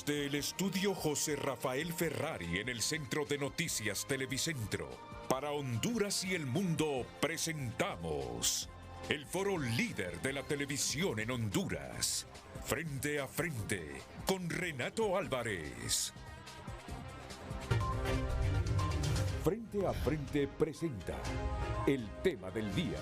Desde el estudio José Rafael Ferrari en el Centro de Noticias Televicentro, para Honduras y el mundo presentamos el foro líder de la televisión en Honduras. Frente a frente con Renato Álvarez. Frente a frente presenta el tema del día.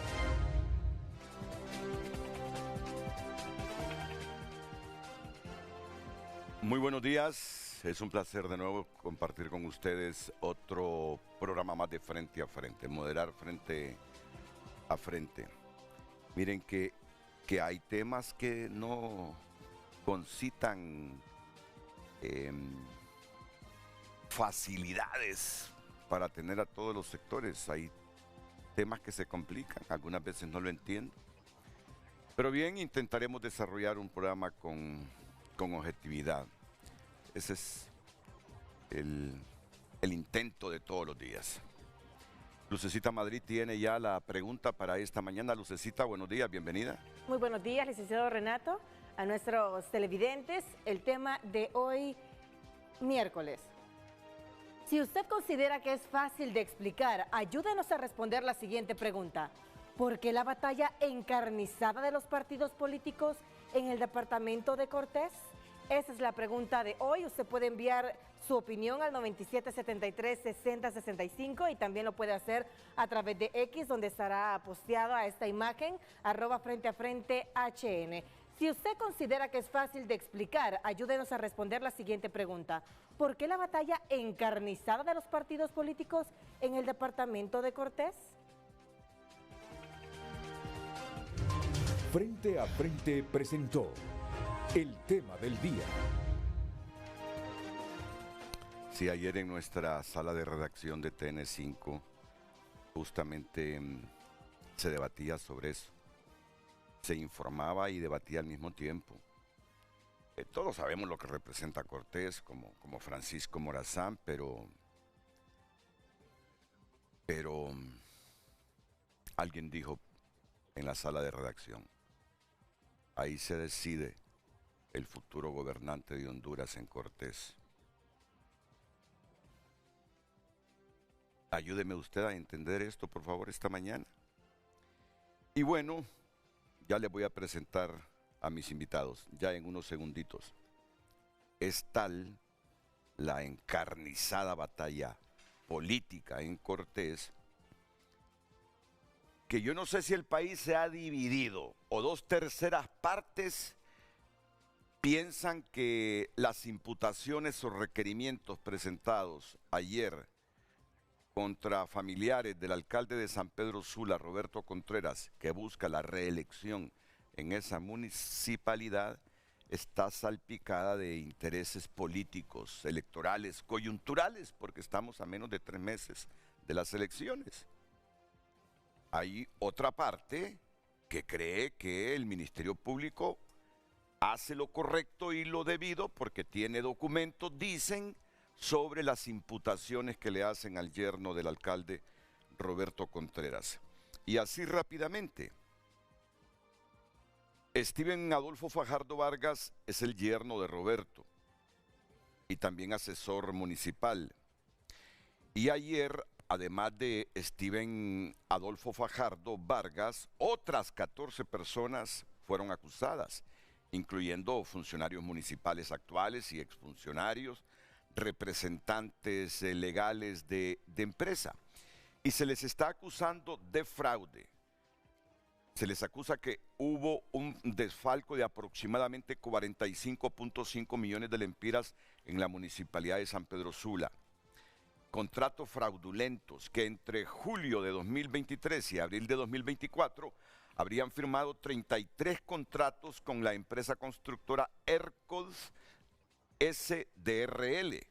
Muy buenos días, es un placer de nuevo compartir con ustedes otro programa más de Frente a Frente, moderar frente a frente. Miren que hay temas que no concitan facilidades para tener a todos los sectores. Hay temas que se complican, algunas veces no lo entiendo. Pero bien, intentaremos desarrollar un programa con objetividad. Ese es el intento de todos los días. Lucecita Madrid tiene ya la pregunta para esta mañana. Lucecita, buenos días, bienvenida. Muy buenos días, licenciado Renato, a nuestros televidentes. El tema de hoy, miércoles. Si usted considera que es fácil de explicar, ayúdenos a responder la siguiente pregunta. ¿Por qué la batalla encarnizada de los partidos políticos en el departamento de Cortés? Esa es la pregunta de hoy. Usted puede enviar su opinión al 9773-6065 y también lo puede hacer a través de X, donde estará posteado a esta imagen, @frenteafrentehn. Si usted considera que es fácil de explicar, ayúdenos a responder la siguiente pregunta. ¿Por qué la batalla encarnizada de los partidos políticos en el departamento de Cortés? Frente a frente presentó el tema del día. Sí, ayer en nuestra sala de redacción de TN5 justamente se debatía sobre eso. Se informaba y debatía al mismo tiempo. Todos sabemos lo que representa Cortés como Francisco Morazán, pero alguien dijo en la sala de redacción, ahí se decide el futuro gobernante de Honduras en Cortés. Ayúdeme usted a entender esto, por favor, esta mañana. Y bueno, ya les voy a presentar a mis invitados, ya en unos segunditos. Es tal la encarnizada batalla política en Cortés que yo no sé si el país se ha dividido o 2/3 partes piensan que las imputaciones o requerimientos presentados ayer contra familiares del alcalde de San Pedro Sula, Roberto Contreras, que busca la reelección en esa municipalidad, está salpicada de intereses políticos, electorales, coyunturales, porque estamos a menos de 3 meses de las elecciones. Hay otra parte que cree que el Ministerio Público hace lo correcto y lo debido porque tiene documentos, dicen, sobre las imputaciones que le hacen al yerno del alcalde Roberto Contreras. Y así rápidamente, Steven Adolfo Fajardo Vargas es el yerno de Roberto y también asesor municipal. Y ayer, además de Steven Adolfo Fajardo Vargas, otras 14 personas fueron acusadas, incluyendo funcionarios municipales actuales y exfuncionarios, representantes legales de empresa. Y se les está acusando de fraude. Se les acusa que hubo un desfalco de aproximadamente 45.5 millones de lempiras en la municipalidad de San Pedro Sula. Contratos fraudulentos que entre julio de 2023 y abril de 2024 habrían firmado 33 contratos con la empresa constructora ERCOS SDRL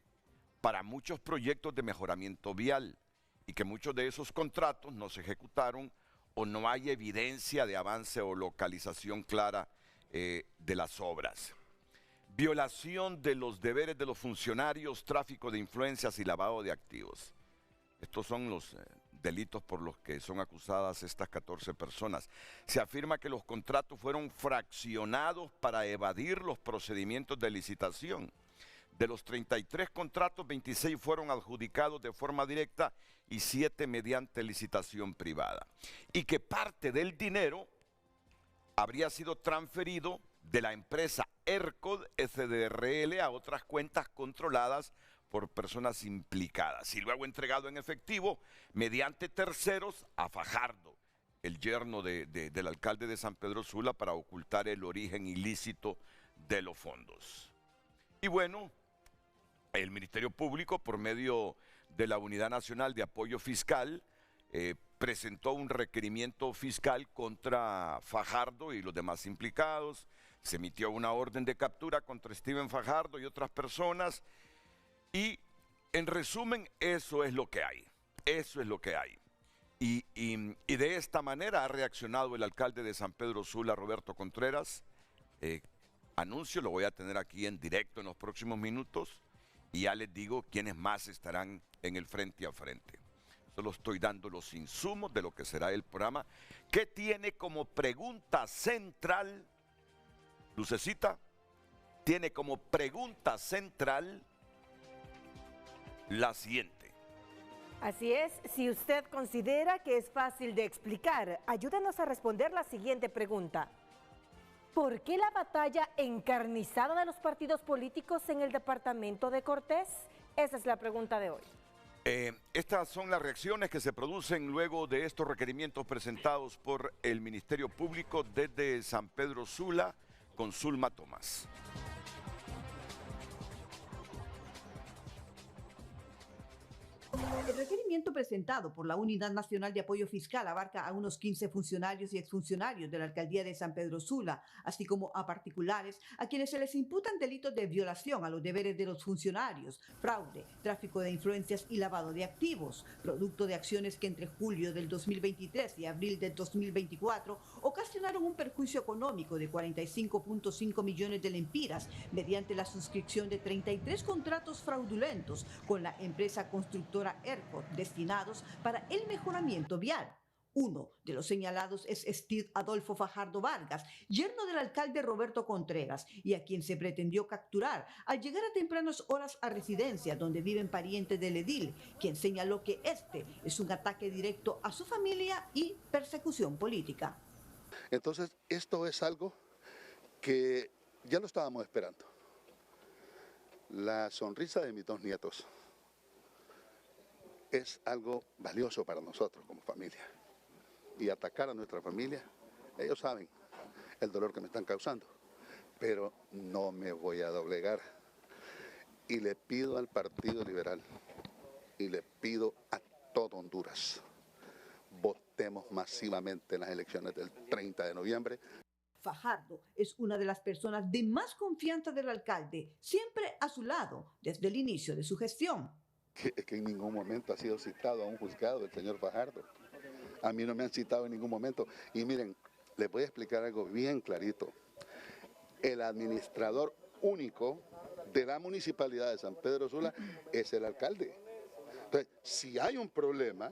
para muchos proyectos de mejoramiento vial y que muchos de esos contratos no se ejecutaron o no hay evidencia de avance o localización clara de las obras. Violación de los deberes de los funcionarios, tráfico de influencias y lavado de activos. Estos son los delitos por los que son acusadas estas 14 personas. Se afirma que los contratos fueron fraccionados para evadir los procedimientos de licitación. De los 33 contratos, 26 fueron adjudicados de forma directa y 7 mediante licitación privada. Y que parte del dinero habría sido transferido de la empresa ERCOD SDRL a otras cuentas controladas por personas implicadas y luego entregado en efectivo mediante terceros a Fajardo, el yerno del alcalde de San Pedro Sula, para ocultar el origen ilícito de los fondos. Y bueno, el Ministerio Público, por medio de la Unidad Nacional de Apoyo Fiscal, presentó un requerimiento fiscal contra Fajardo y los demás implicados. Se emitió una orden de captura contra Steven Fajardo y otras personas. Y en resumen, eso es lo que hay. Eso es lo que hay. Y de esta manera ha reaccionado el alcalde de San Pedro Sula, Roberto Contreras. Anuncio, lo voy a tener aquí en directo en los próximos minutos. Y ya les digo quiénes más estarán en el frente a frente. Solo estoy dando los insumos de lo que será el programa, que tiene como pregunta central, Lucecita, tiene como pregunta central la siguiente. Así es, si usted considera que es fácil de explicar, ayúdenos a responder la siguiente pregunta. ¿Por qué la batalla encarnizada de los partidos políticos en el departamento de Cortés? Esa es la pregunta de hoy. Estas son las reacciones que se producen luego de estos requerimientos presentados por el Ministerio Público desde San Pedro Sula con Zulma Tomás. El requerimiento presentado por la Unidad Nacional de Apoyo Fiscal abarca a unos 15 funcionarios y exfuncionarios de la Alcaldía de San Pedro Sula, así como a particulares a quienes se les imputan delitos de violación a los deberes de los funcionarios, fraude, tráfico de influencias y lavado de activos, producto de acciones que entre julio del 2023 y abril del 2024 ocasionaron un perjuicio económico de 45.5 millones de lempiras mediante la suscripción de 33 contratos fraudulentos con la empresa constructora ERCOD destinados para el mejoramiento vial. Uno de los señalados es Steve Adolfo Fajardo Vargas, yerno del alcalde Roberto Contreras, y a quien se pretendió capturar al llegar a tempranas horas a residencia donde viven parientes del edil, quien señaló que este es un ataque directo a su familia y persecución política. Entonces, esto es algo que ya lo estábamos esperando. La sonrisa de mis 2 nietos es algo valioso para nosotros como familia. Y atacar a nuestra familia, ellos saben el dolor que me están causando, pero no me voy a doblegar. Y le pido al Partido Liberal y le pido a todo Honduras, votemos masivamente en las elecciones del 30 de noviembre. Fajardo es una de las personas de más confianza del alcalde, siempre a su lado desde el inicio de su gestión. Que en ningún momento ha sido citado a un juzgado el señor Fajardo. A mí no me han citado en ningún momento. Y miren, les voy a explicar algo bien clarito. El administrador único de la municipalidad de San Pedro Sula es el alcalde. Entonces, si hay un problema,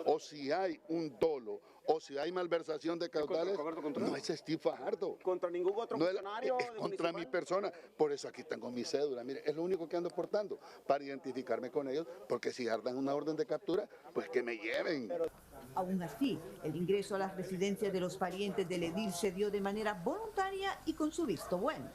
o si hay un dolo, o si hay malversación de caudales, no es Steve Fajardo. Contra ningún otro funcionario. Es contra mi persona. Por eso aquí tengo mi cédula. Mire, es lo único que ando portando, para identificarme con ellos, porque si ardan una orden de captura, pues que me lleven. Aún así, el ingreso a las residencias de los parientes del edil se dio de manera voluntaria y con su visto bueno.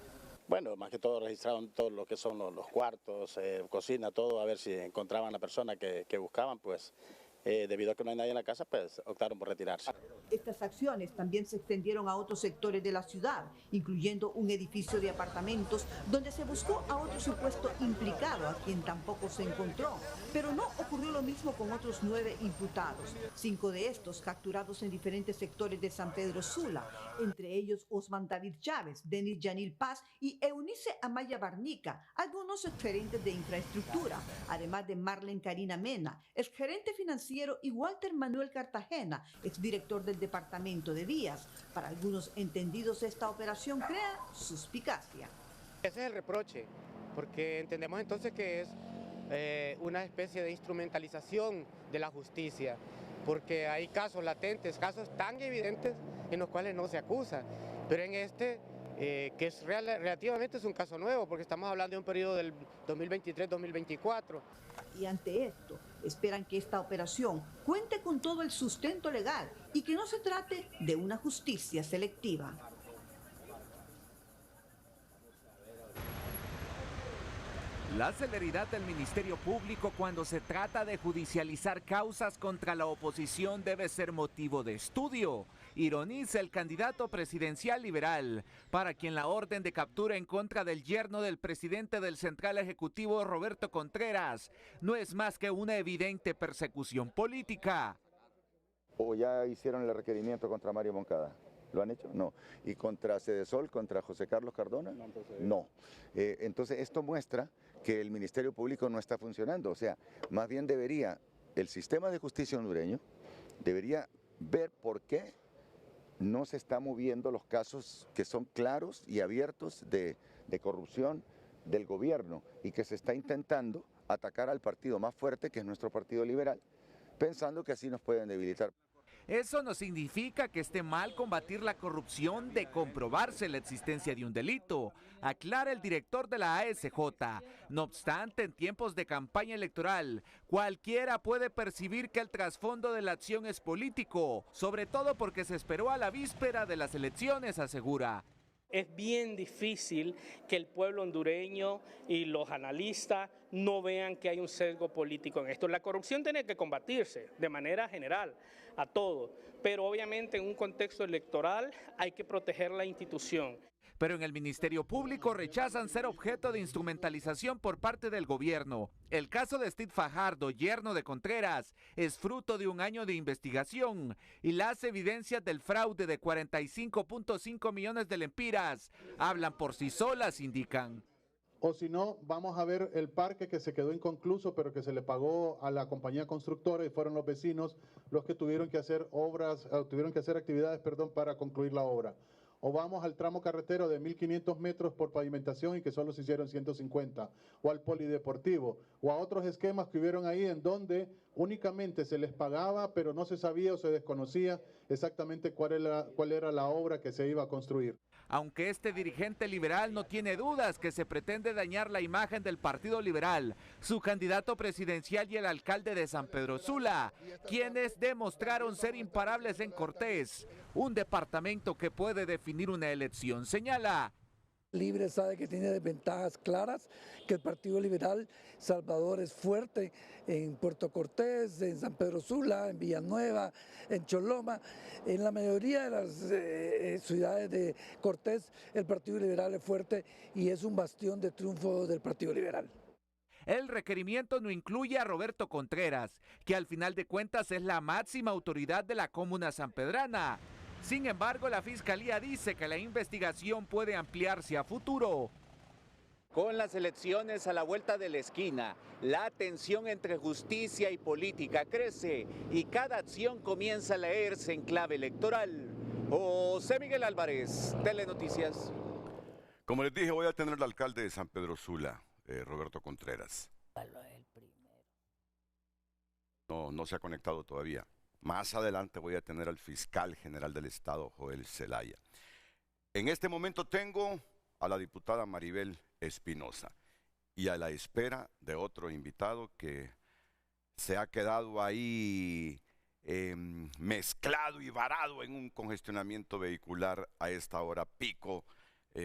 Bueno, más que todo registraron todo lo que son los cuartos, cocina, todo, a ver si encontraban la persona que buscaban, pues debido a que no hay nadie en la casa, pues optaron por retirarse. Estas acciones también se extendieron a otros sectores de la ciudad, incluyendo un edificio de apartamentos donde se buscó a otro supuesto implicado, a quien tampoco se encontró. Pero no ocurrió lo mismo con otros 9 imputados, 5 de estos capturados en diferentes sectores de San Pedro Sula, entre ellos Osman David Chávez, Denis Yanil Paz y Eunice Amaya Barnica, algunos exgerentes de infraestructura, además de Marlen Karina Mena, exgerente financiero, y Walter Manuel Cartagena, exdirector del Departamento de Vías. Para algunos entendidos, esta operación crea suspicacia. Ese es el reproche, porque entendemos entonces que es una especie de instrumentalización de la justicia, porque hay casos latentes, casos tan evidentes en los cuales no se acusa, pero en este que es relativamente es un caso nuevo, porque estamos hablando de un periodo del 2023-2024. Y ante esto, esperan que esta operación cuente con todo el sustento legal y que no se trate de una justicia selectiva. La celeridad del Ministerio Público cuando se trata de judicializar causas contra la oposición debe ser motivo de estudio, ironiza el candidato presidencial liberal, para quien la orden de captura en contra del yerno del presidente del Central Ejecutivo, Roberto Contreras, no es más que una evidente persecución política. ¿O ya hicieron el requerimiento contra Mario Moncada? ¿Lo han hecho? No. ¿Y contra Cedesol, contra José Carlos Cardona? No. Entonces esto muestra que el Ministerio Público no está funcionando. O sea, más bien debería, el sistema de justicia hondureño debería ver por qué no se están moviendo los casos que son claros y abiertos de corrupción del gobierno y que se está intentando atacar al partido más fuerte, que es nuestro Partido Liberal, pensando que así nos pueden debilitar. Eso no significa que esté mal combatir la corrupción de comprobarse la existencia de un delito, aclara el director de la ASJ. No obstante, en tiempos de campaña electoral, cualquiera puede percibir que el trasfondo de la acción es político, sobre todo porque se esperó a la víspera de las elecciones, asegura. Es bien difícil que el pueblo hondureño y los analistas no vean que hay un sesgo político en esto. La corrupción tiene que combatirse de manera general a todo, pero obviamente en un contexto electoral hay que proteger la institución. Pero en el Ministerio Público rechazan ser objeto de instrumentalización por parte del gobierno. El caso de Steve Fajardo, yerno de Contreras, es fruto de un año de investigación y las evidencias del fraude de 45.5 millones de lempiras hablan por sí solas, indican. O si no, vamos a ver el parque que se quedó inconcluso, pero que se le pagó a la compañía constructora y fueron los vecinos los que tuvieron que hacer actividades, para concluir la obra. O vamos al tramo carretero de 1.500 metros por pavimentación y que solo se hicieron 150, o al polideportivo, o a otros esquemas que hubieron ahí en donde únicamente se les pagaba, pero no se sabía o se desconocía exactamente cuál era la obra que se iba a construir. Aunque este dirigente liberal no tiene dudas que se pretende dañar la imagen del Partido Liberal, su candidato presidencial y el alcalde de San Pedro Sula, quienes demostraron ser imparables en Cortés, un departamento que puede definir una elección, señala. Libre sabe que tiene desventajas claras, que el Partido Liberal Salvador es fuerte en Puerto Cortés, en San Pedro Sula, en Villanueva, en Choloma. En la mayoría de las ciudades de Cortés el Partido Liberal es fuerte y es un bastión de triunfo del Partido Liberal. El requerimiento no incluye a Roberto Contreras, que al final de cuentas es la máxima autoridad de la comuna sanpedrana. Sin embargo, la Fiscalía dice que la investigación puede ampliarse a futuro. Con las elecciones a la vuelta de la esquina, la tensión entre justicia y política crece y cada acción comienza a leerse en clave electoral. José Miguel Álvarez, Telenoticias. Como les dije, voy a tener al alcalde de San Pedro Sula, Roberto Contreras. No se ha conectado todavía. Más adelante voy a tener al fiscal general del Estado, Joel Zelaya. En este momento tengo a la diputada Maribel Espinosa y a la espera de otro invitado que se ha quedado ahí mezclado y varado en un congestionamiento vehicular a esta hora pico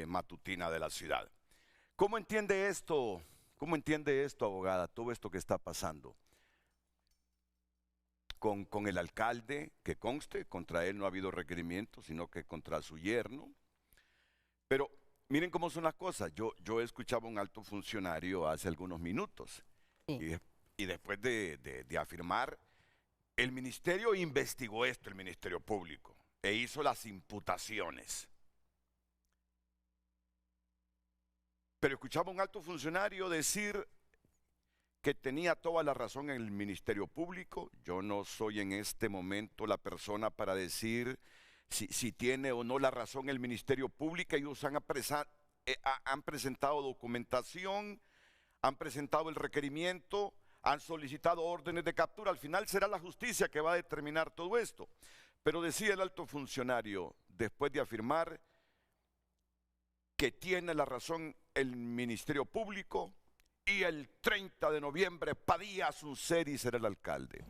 matutina de la ciudad. ¿Cómo entiende esto? ¿Cómo entiende esto, abogada, todo esto que está pasando? Con el alcalde, que conste, contra él no ha habido requerimiento, sino que contra su yerno. Pero miren cómo son las cosas. Yo escuchaba a un alto funcionario hace algunos minutos y después de afirmar, el ministerio investigó esto, el Ministerio Público, e hizo las imputaciones. Pero escuchaba a un alto funcionario decir que tenía toda la razón en el Ministerio Público. Yo no soy en este momento la persona para decir si tiene o no la razón el Ministerio Público. Ellos han presentado documentación, han presentado el requerimiento, han solicitado órdenes de captura. Al final será la justicia que va a determinar todo esto. Pero decía el alto funcionario, después de afirmar que tiene la razón el Ministerio Público y el 30 de noviembre Padilla Asunceri será el alcalde.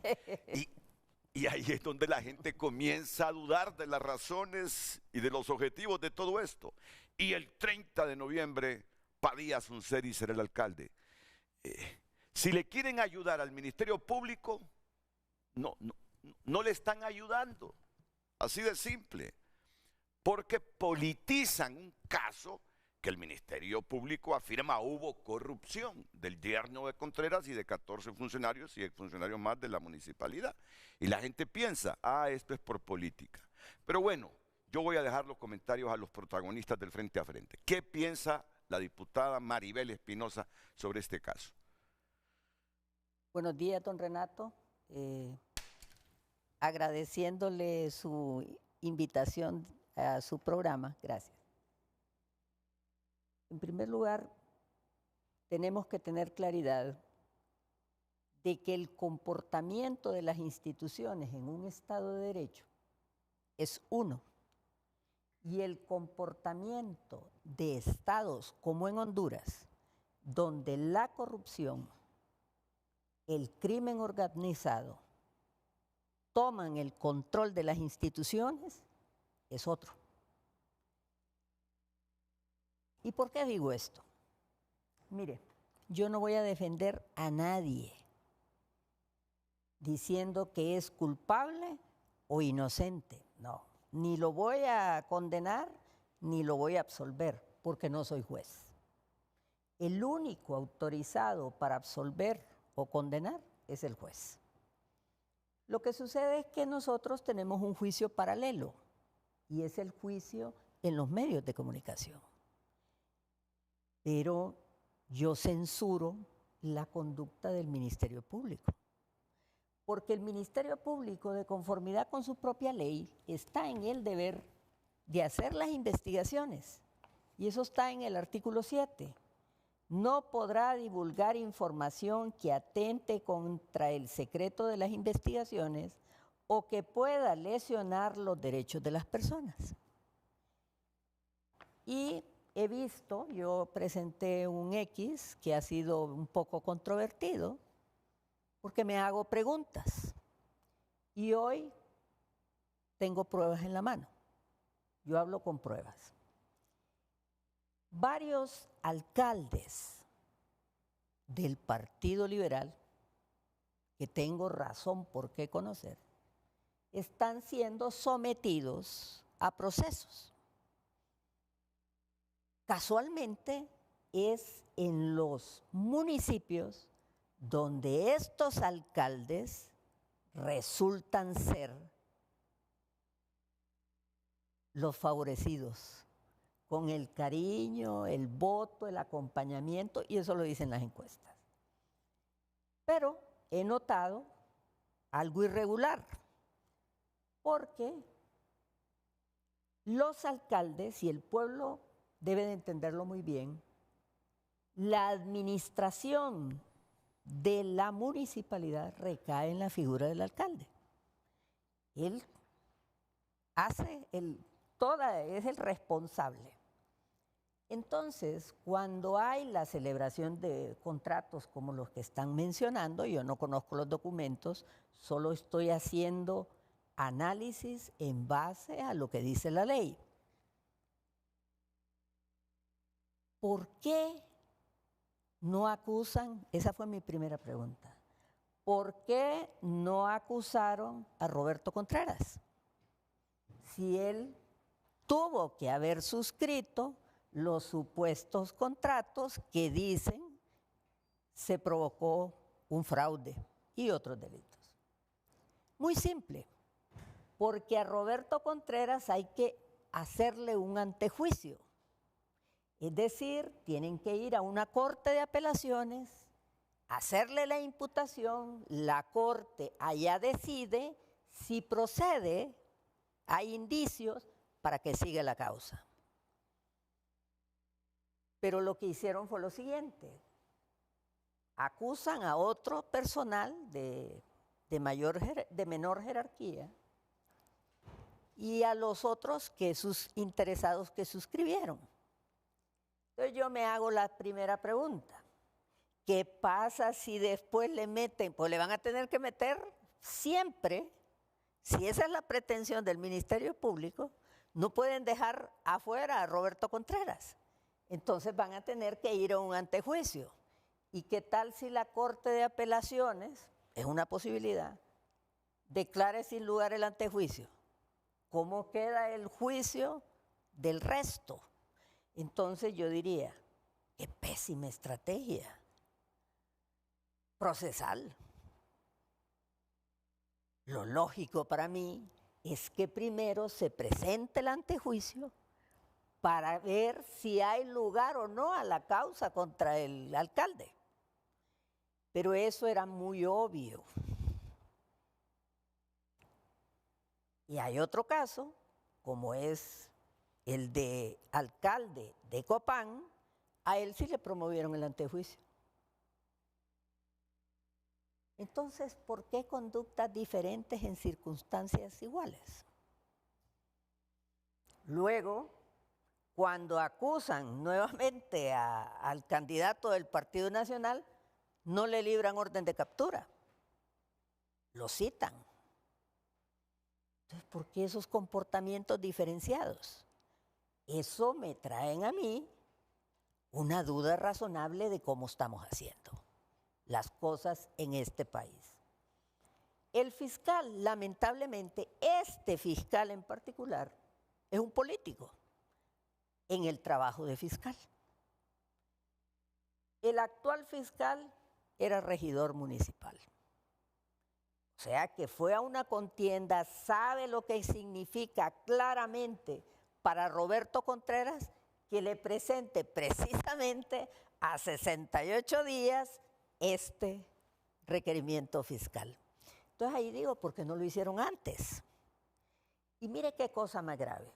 Y ahí es donde la gente comienza a dudar de las razones y de los objetivos de todo esto. Y el 30 de noviembre Padilla Asunceri será el alcalde. Si le quieren ayudar al Ministerio Público, no le están ayudando. Así de simple. Porque politizan un caso que el Ministerio Público afirma hubo corrupción del yerno de Contreras y de 14 funcionarios y exfuncionarios más de la municipalidad. Y la gente piensa, esto es por política. Pero bueno, yo voy a dejar los comentarios a los protagonistas del Frente a Frente. ¿Qué piensa la diputada Maribel Espinosa sobre este caso? Buenos días, don Renato. Agradeciéndole su invitación a su programa. Gracias. En primer lugar, tenemos que tener claridad de que el comportamiento de las instituciones en un Estado de Derecho es uno, y el comportamiento de estados como en Honduras, donde la corrupción, el crimen organizado toman el control de las instituciones, es otro. ¿Y por qué digo esto? Mire, yo no voy a defender a nadie diciendo que es culpable o inocente, no. Ni lo voy a condenar, ni lo voy a absolver, porque no soy juez. El único autorizado para absolver o condenar es el juez. Lo que sucede es que nosotros tenemos un juicio paralelo, y es el juicio en los medios de comunicación. Pero yo censuro la conducta del Ministerio Público, porque el Ministerio Público, de conformidad con su propia ley, está en el deber de hacer las investigaciones, y eso está en el artículo 7. No podrá divulgar información que atente contra el secreto de las investigaciones o que pueda lesionar los derechos de las personas. Y he visto, yo presenté un X que ha sido un poco controvertido, porque me hago preguntas. Y hoy tengo pruebas en la mano. Yo hablo con pruebas. Varios alcaldes del Partido Liberal, que tengo razón por qué conocer, están siendo sometidos a procesos. Casualmente es en los municipios donde estos alcaldes resultan ser los favorecidos, con el cariño, el voto, el acompañamiento, y eso lo dicen las encuestas. Pero he notado algo irregular, porque los alcaldes, y el pueblo debe de entenderlo muy bien, la administración de la municipalidad recae en la figura del alcalde. Él hace es el responsable. Entonces, cuando hay la celebración de contratos como los que están mencionando, yo no conozco los documentos, solo estoy haciendo análisis en base a lo que dice la ley. ¿Por qué no acusan? Esa fue mi primera pregunta. ¿Por qué no acusaron a Roberto Contreras? Si él tuvo que haber suscrito los supuestos contratos que dicen se provocó un fraude y otros delitos. Muy simple, porque a Roberto Contreras hay que hacerle un antejuicio. Es decir, tienen que ir a una corte de apelaciones, hacerle la imputación, la corte allá decide si procede, hay indicios para que siga la causa. Pero lo que hicieron fue lo siguiente: acusan a otro personal de menor jerarquía y a los otros interesados que suscribieron. Entonces yo me hago la primera pregunta. ¿Qué pasa si después le meten? Pues le van a tener que meter siempre, si esa es la pretensión del Ministerio Público, no pueden dejar afuera a Roberto Contreras. Entonces van a tener que ir a un antejuicio. ¿Y qué tal si la Corte de Apelaciones, es una posibilidad, declare sin lugar el antejuicio? ¿Cómo queda el juicio del resto? Entonces yo diría, qué pésima estrategia procesal. Lo lógico para mí es que primero se presente el antejuicio para ver si hay lugar o no a la causa contra el alcalde. Pero eso era muy obvio. Y hay otro caso, como es el de alcalde de Copán, a él sí le promovieron el antejuicio. Entonces, ¿por qué conductas diferentes en circunstancias iguales? Luego, cuando acusan nuevamente al candidato del Partido Nacional, no le libran orden de captura, lo citan. Entonces, ¿por qué esos comportamientos diferenciados? Eso me traen a mí una duda razonable de cómo estamos haciendo las cosas en este país. El fiscal, lamentablemente, este fiscal en particular, es un político en el trabajo de fiscal. El actual fiscal era regidor municipal. O sea que fue a una contienda, sabe lo que significa claramente para Roberto Contreras que le presente precisamente a 68 días este requerimiento fiscal. Entonces ahí digo, ¿por qué no lo hicieron antes? Y mire qué cosa más grave.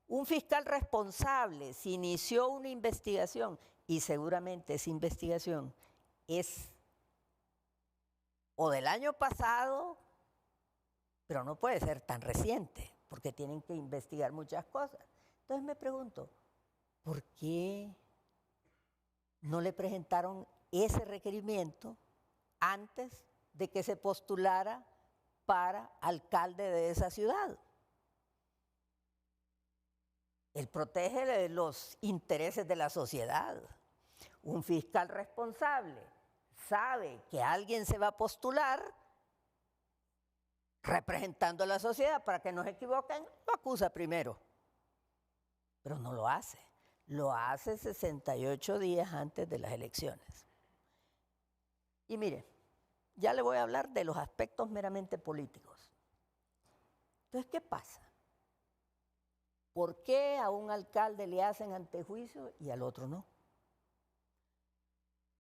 Un fiscal responsable, si inició una investigación, y seguramente esa investigación es o del año pasado, pero no puede ser tan reciente, porque tienen que investigar muchas cosas. Entonces me pregunto, ¿por qué no le presentaron ese requerimiento antes de que se postulara para alcalde de esa ciudad? Él protege los intereses de la sociedad. Un fiscal responsable sabe que alguien se va a postular representando a la sociedad, para que no se equivoquen, lo acusa primero. Pero no lo hace. Lo hace 68 días antes de las elecciones. Y mire, ya le voy a hablar de los aspectos meramente políticos. Entonces, ¿qué pasa? ¿Por qué a un alcalde le hacen antejuicio y al otro no?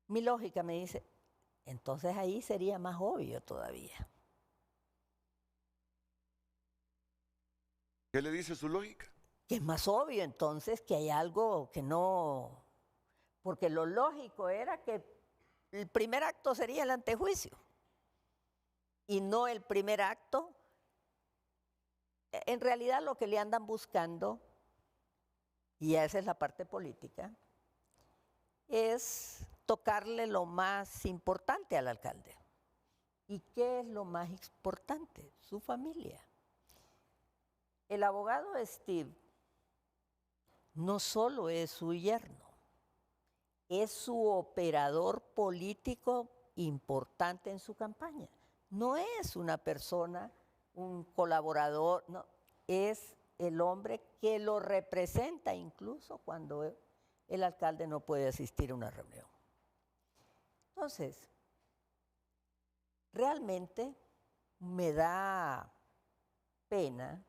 Mi lógica me dice, entonces ahí sería más obvio todavía. ¿Qué le dice su lógica? Que es más obvio entonces que hay algo que no... Porque lo lógico era que el primer acto sería el antejuicio y no el primer acto. En realidad lo que le andan buscando, y esa es la parte política, es tocarle lo más importante al alcalde. ¿Y qué es lo más importante? Su familia. El abogado Steve no solo es su yerno, es su operador político importante en su campaña. No es una persona, un colaborador, no, es el hombre que lo representa incluso cuando el alcalde no puede asistir a una reunión. Entonces, realmente me da pena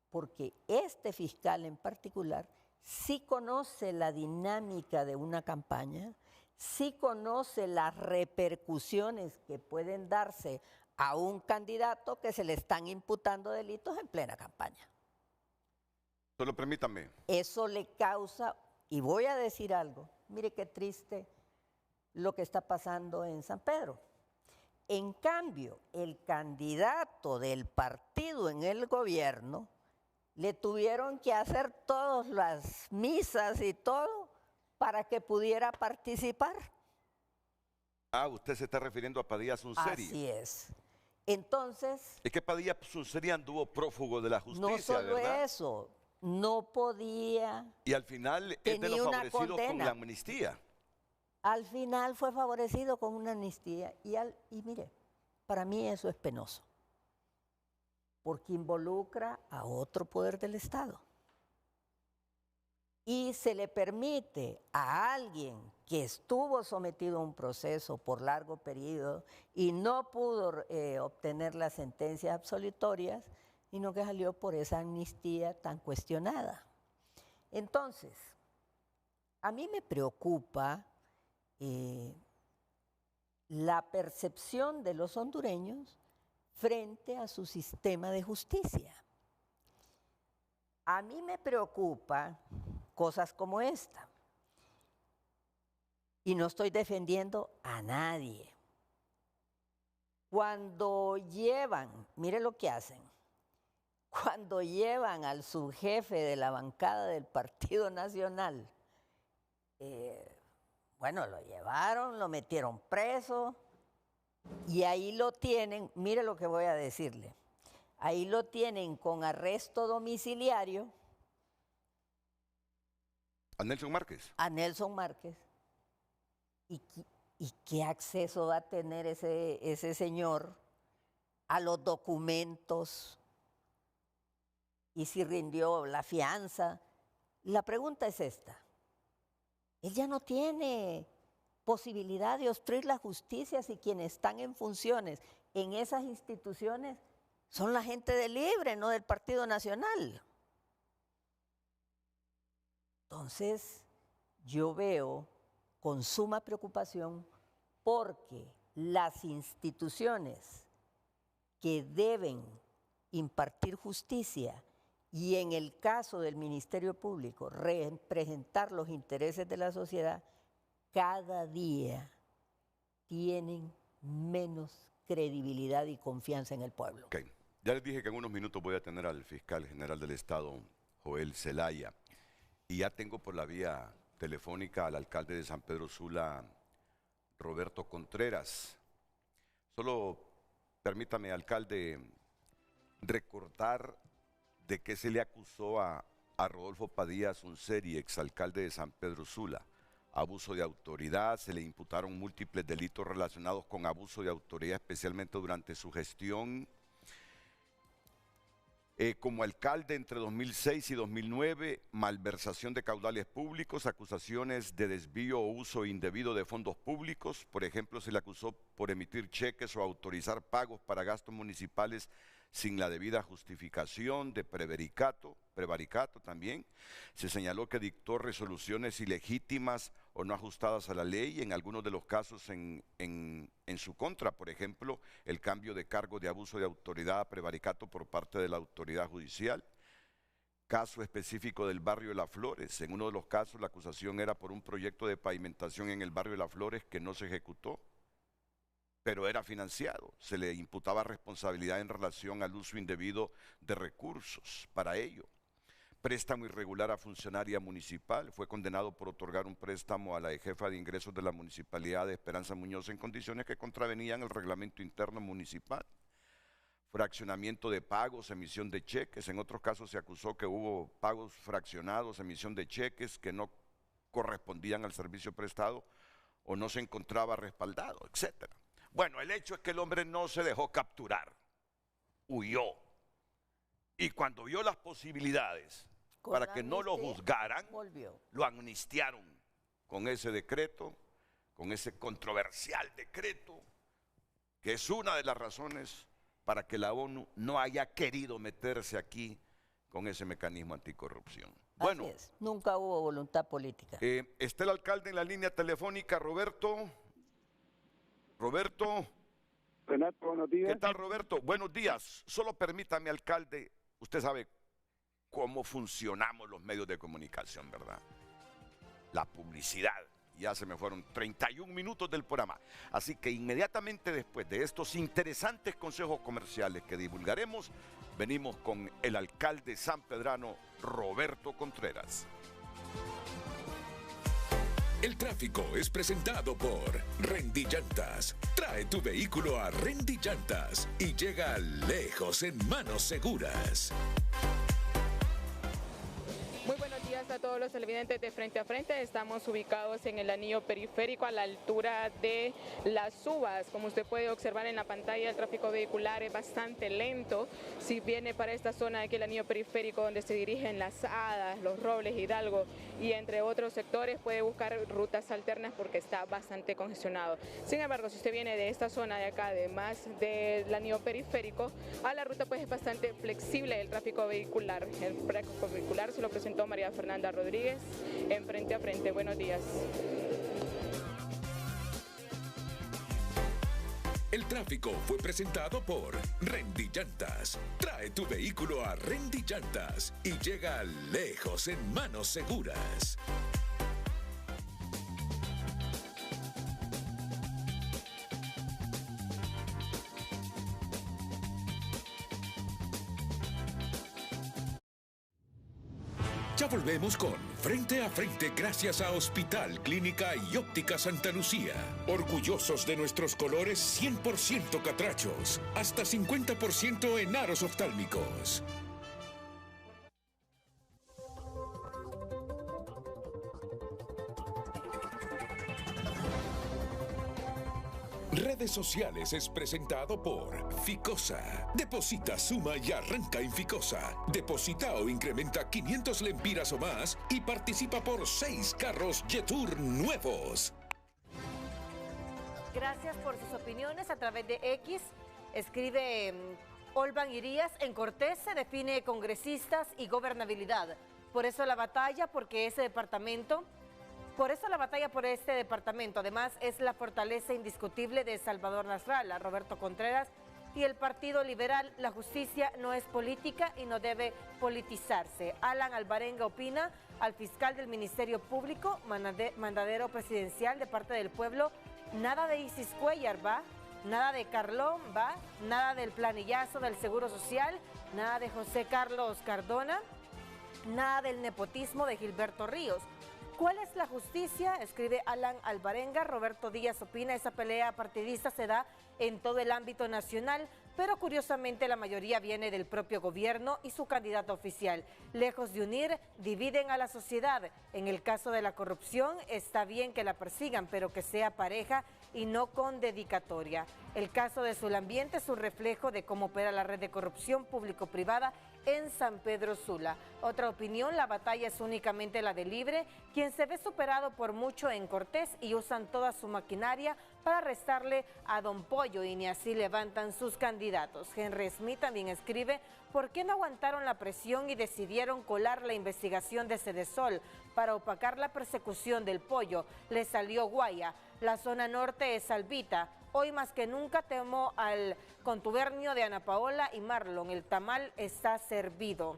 porque este fiscal en particular sí conoce la dinámica de una campaña, sí conoce las repercusiones que pueden darse a un candidato que se le están imputando delitos en plena campaña. Solo permítame. Eso le causa, y voy a decir algo, mire qué triste lo que está pasando en San Pedro. En cambio, el candidato del partido en el gobierno Le tuvieron que hacer todas las misas y todo para que pudiera participar. Ah, usted se está refiriendo a Padilla Sunseri. Así es. Entonces... Es que Padilla Sunseri anduvo prófugo de la justicia, no solo ¿verdad? eso, no podía... Y al final es de los favorecidos con la amnistía. Al final fue favorecido con una amnistía. Y mire, para mí eso es penoso. Porque involucra a otro poder del Estado. Y se le permite a alguien que estuvo sometido a un proceso por largo periodo y no pudo obtener las sentencias absolutorias, sino que salió por esa amnistía tan cuestionada. Entonces, a mí me preocupa la percepción de los hondureños frente a su sistema de justicia. A mí me preocupa cosas como esta. Y no estoy defendiendo a nadie. Cuando llevan, mire lo que hacen, cuando llevan al subjefe de la bancada del Partido Nacional, bueno, lo llevaron, lo metieron preso y ahí lo tienen, mire lo que voy a decirle, ahí lo tienen con arresto domiciliario. ¿A Nelson Márquez? A Nelson Márquez. ¿Y qué acceso va a tener ese señor a los documentos? ¿Y si rindió la fianza? La pregunta es esta. Él ya no tiene posibilidad de obstruir la justicia si quienes están en funciones en esas instituciones son la gente del Libre, no del Partido Nacional. Entonces, yo veo con suma preocupación porque las instituciones que deben impartir justicia y en el caso del Ministerio Público representar los intereses de la sociedad, cada día tienen menos credibilidad y confianza en el pueblo. Okay. Ya les dije que en unos minutos voy a tener al fiscal general del Estado, Joel Zelaya, y ya tengo por la vía telefónica al alcalde de San Pedro Sula, Roberto Contreras. Solo permítame, alcalde, recordar de qué se le acusó a Rodolfo Padilla Sunseri, exalcalde de San Pedro Sula. Abuso de autoridad, se le imputaron múltiples delitos relacionados con abuso de autoridad, especialmente durante su gestión como alcalde entre 2006 y 2009, malversación de caudales públicos, acusaciones de desvío o uso indebido de fondos públicos. Por ejemplo, se le acusó por emitir cheques o autorizar pagos para gastos municipales sin la debida justificación, de prevaricato también. Se señaló que dictó resoluciones ilegítimas o no ajustadas a la ley, en algunos de los casos en su contra. Por ejemplo, el cambio de cargo de abuso de autoridad a prevaricato por parte de la autoridad judicial. Caso específico del barrio de Las Flores. En uno de los casos la acusación era por un proyecto de pavimentación en el barrio de Las Flores que no se ejecutó, pero era financiado. Se le imputaba responsabilidad en relación al uso indebido de recursos para ello. Préstamo irregular a funcionaria municipal. Fue condenado por otorgar un préstamo a la jefa de ingresos de la municipalidad de Esperanza Muñoz en condiciones que contravenían el reglamento interno municipal. Fraccionamiento de pagos, emisión de cheques. En otros casos se acusó que hubo pagos fraccionados, emisión de cheques que no correspondían al servicio prestado o no se encontraba respaldado, etcétera. Bueno, el hecho es que el hombre no se dejó capturar, huyó. Y cuando vio las posibilidades para que no lo juzgaran, lo amnistiaron con ese decreto, con ese controversial decreto, que es una de las razones para que la ONU no haya querido meterse aquí con ese mecanismo anticorrupción. Bueno, así es. Nunca hubo voluntad política. Está el alcalde en la línea telefónica, Roberto. Renato, buenos días. ¿Qué tal, Roberto? Buenos días. Solo permítame, alcalde, usted sabe cómo funcionamos los medios de comunicación, ¿verdad? La publicidad ya se me fueron 31 minutos del programa. Así que inmediatamente después de estos interesantes consejos comerciales que divulgaremos, venimos con el alcalde sanpedrano, Roberto Contreras. El tráfico es presentado por Rendy Llantas. Trae tu vehículo a Rendy Llantas y llega lejos en manos seguras. Muy buenos días a todos los televidentes de Frente a Frente. Estamos ubicados en el anillo periférico a la altura de Las Uvas. Como usted puede observar en la pantalla, el tráfico vehicular es bastante lento. Si viene para esta zona de aquí, el anillo periférico, donde se dirigen Las Hadas, Los Robles, Hidalgo y entre otros sectores, puede buscar rutas alternas porque está bastante congestionado. Sin embargo, si usted viene de esta zona de acá, además del anillo periférico, a la ruta pues es bastante flexible el tráfico vehicular. El tráfico vehicular se lo presentó María Fernanda Rodríguez en Frente a Frente. Buenos días. El tráfico fue presentado por Rendy Llantas. Trae tu vehículo a Rendy Llantas y llega lejos en manos seguras. Ya volvemos con Frente a Frente gracias a Hospital, Clínica y Óptica Santa Lucía. Orgullosos de nuestros colores 100% catrachos, hasta 50% en aros oftálmicos. Redes sociales es presentado por Ficosa. Deposita, suma y arranca en Ficosa. Deposita o incrementa 500 lempiras o más y participa por 6 carros Jetour nuevos. Gracias por sus opiniones a través de X. Escribe Olvan Irías, en Cortés se define congresistas y gobernabilidad. Por eso la batalla, porque ese departamento... Por eso la batalla por este departamento, además, es la fortaleza indiscutible de Salvador Nasralla, Roberto Contreras y el Partido Liberal. La justicia no es política y no debe politizarse. Alan Alvarenga opina, al fiscal del Ministerio Público, mandadero presidencial de parte del pueblo, nada de Isis Cuellar, ¿va? Nada de Carlón, ¿va? Nada del planillazo del Seguro Social, nada de José Carlos Cardona, nada del nepotismo de Gilberto Ríos. ¿Cuál es la justicia? Escribe Alan Alvarenga. Roberto Díaz opina, esa pelea partidista se da en todo el ámbito nacional, pero curiosamente la mayoría viene del propio gobierno y su candidato oficial. Lejos de unir, dividen a la sociedad. En el caso de la corrupción, está bien que la persigan, pero que sea pareja y no con dedicatoria. El caso de Sulambiente es un reflejo de cómo opera la red de corrupción público-privada en San Pedro Sula. Otra opinión, la batalla es únicamente la de Libre, quien se ve superado por mucho en Cortés y usan toda su maquinaria para restarle a Don Pollo y ni así levantan sus candidatos. Henry Smith también escribe, ¿por qué no aguantaron la presión y decidieron colar la investigación de Sedesol para opacar la persecución del Pollo? Le salió guaya. La zona norte es Albita. Hoy más que nunca temo al contubernio de Ana Paola y Marlon. El tamal está servido.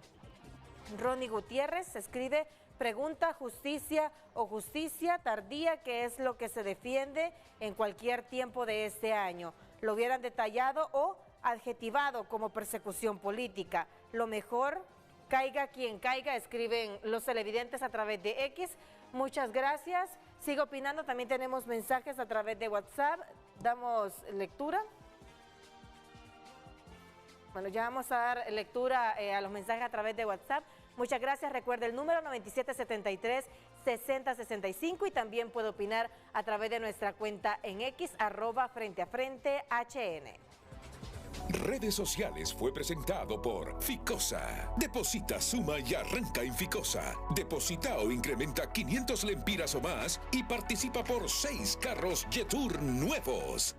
Ronnie Gutiérrez escribe, pregunta, justicia o justicia tardía, ¿qué es lo que se defiende en cualquier tiempo de este año? Lo hubieran detallado o adjetivado como persecución política. Lo mejor, caiga quien caiga, escriben los televidentes a través de X. Muchas gracias. Sigo opinando, también tenemos mensajes a través de WhatsApp. Damos lectura. Bueno, ya vamos a dar lectura a los mensajes a través de WhatsApp. Muchas gracias. Recuerde el número 9773-6065 y también puede opinar a través de nuestra cuenta en X, @FrenteAFrente HN. Redes sociales fue presentado por Ficosa. Deposita, suma y arranca en Ficosa. Deposita o incrementa 500 lempiras o más y participa por 6 carros Jetour nuevos.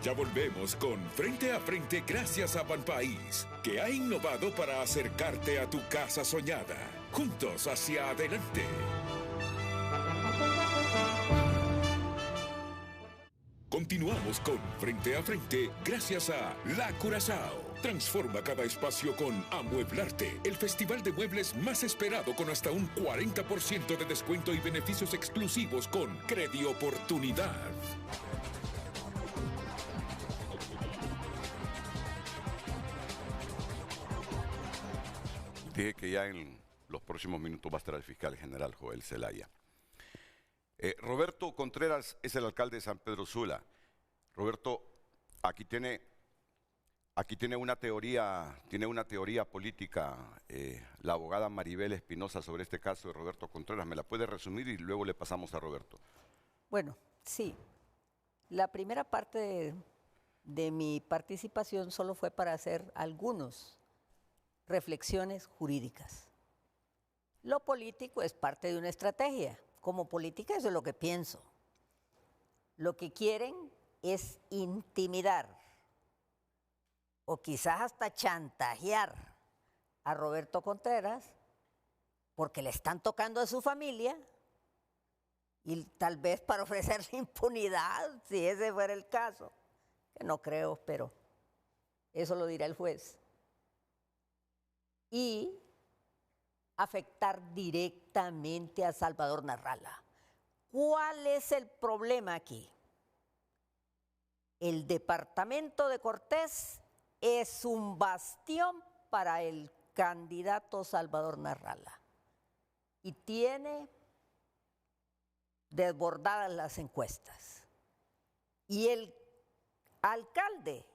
Ya volvemos con Frente a Frente gracias a Banpaís, que ha innovado para acercarte a tu casa soñada. Juntos hacia adelante. Continuamos con Frente a Frente gracias a La Curazao. Transforma cada espacio con Amueblarte, el festival de muebles más esperado con hasta un 40% de descuento y beneficios exclusivos con Credi Oportunidad. Dije que ya en los próximos minutos va a estar el fiscal general Joel Zelaya. Roberto Contreras es el alcalde de San Pedro Sula. Roberto, aquí tiene una teoría política la abogada Maribel Espinosa sobre este caso de Roberto Contreras. ¿Me la puede resumir y luego le pasamos a Roberto? Bueno, sí. La primera parte de mi participación solo fue para hacer algunas reflexiones jurídicas. Lo político es parte de una estrategia. Como política eso es lo que pienso. Lo que quieren es intimidar o quizás hasta chantajear a Roberto Contreras porque le están tocando a su familia y tal vez para ofrecerle impunidad, si ese fuera el caso, que no creo, pero eso lo dirá el juez. Y afectar directamente a Salvador Narrala. ¿Cuál es el problema aquí? El departamento de Cortés es un bastión para el candidato Salvador Narrala y tiene desbordadas las encuestas. Y el alcalde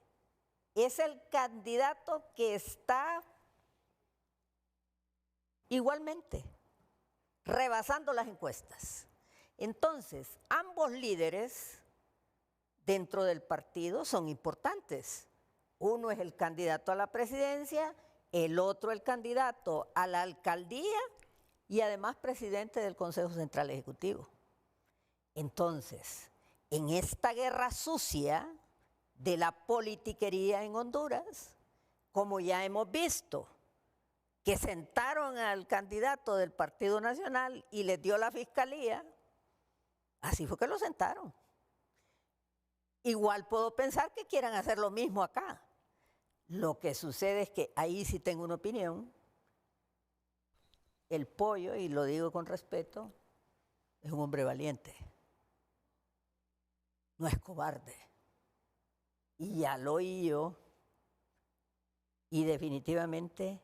es el candidato que está igualmente rebasando las encuestas. Entonces, ambos líderes dentro del partido son importantes. Uno es el candidato a la presidencia, el otro el candidato a la alcaldía y además presidente del Consejo Central Ejecutivo. Entonces, en esta guerra sucia de la politiquería en Honduras, como ya hemos visto, que sentaron al candidato del Partido Nacional y les dio la fiscalía, así fue que lo sentaron. Igual puedo pensar que quieran hacer lo mismo acá. Lo que sucede es que ahí sí tengo una opinión. El Pollo, y lo digo con respeto, es un hombre valiente. No es cobarde. Y ya lo oí yo. Y definitivamente,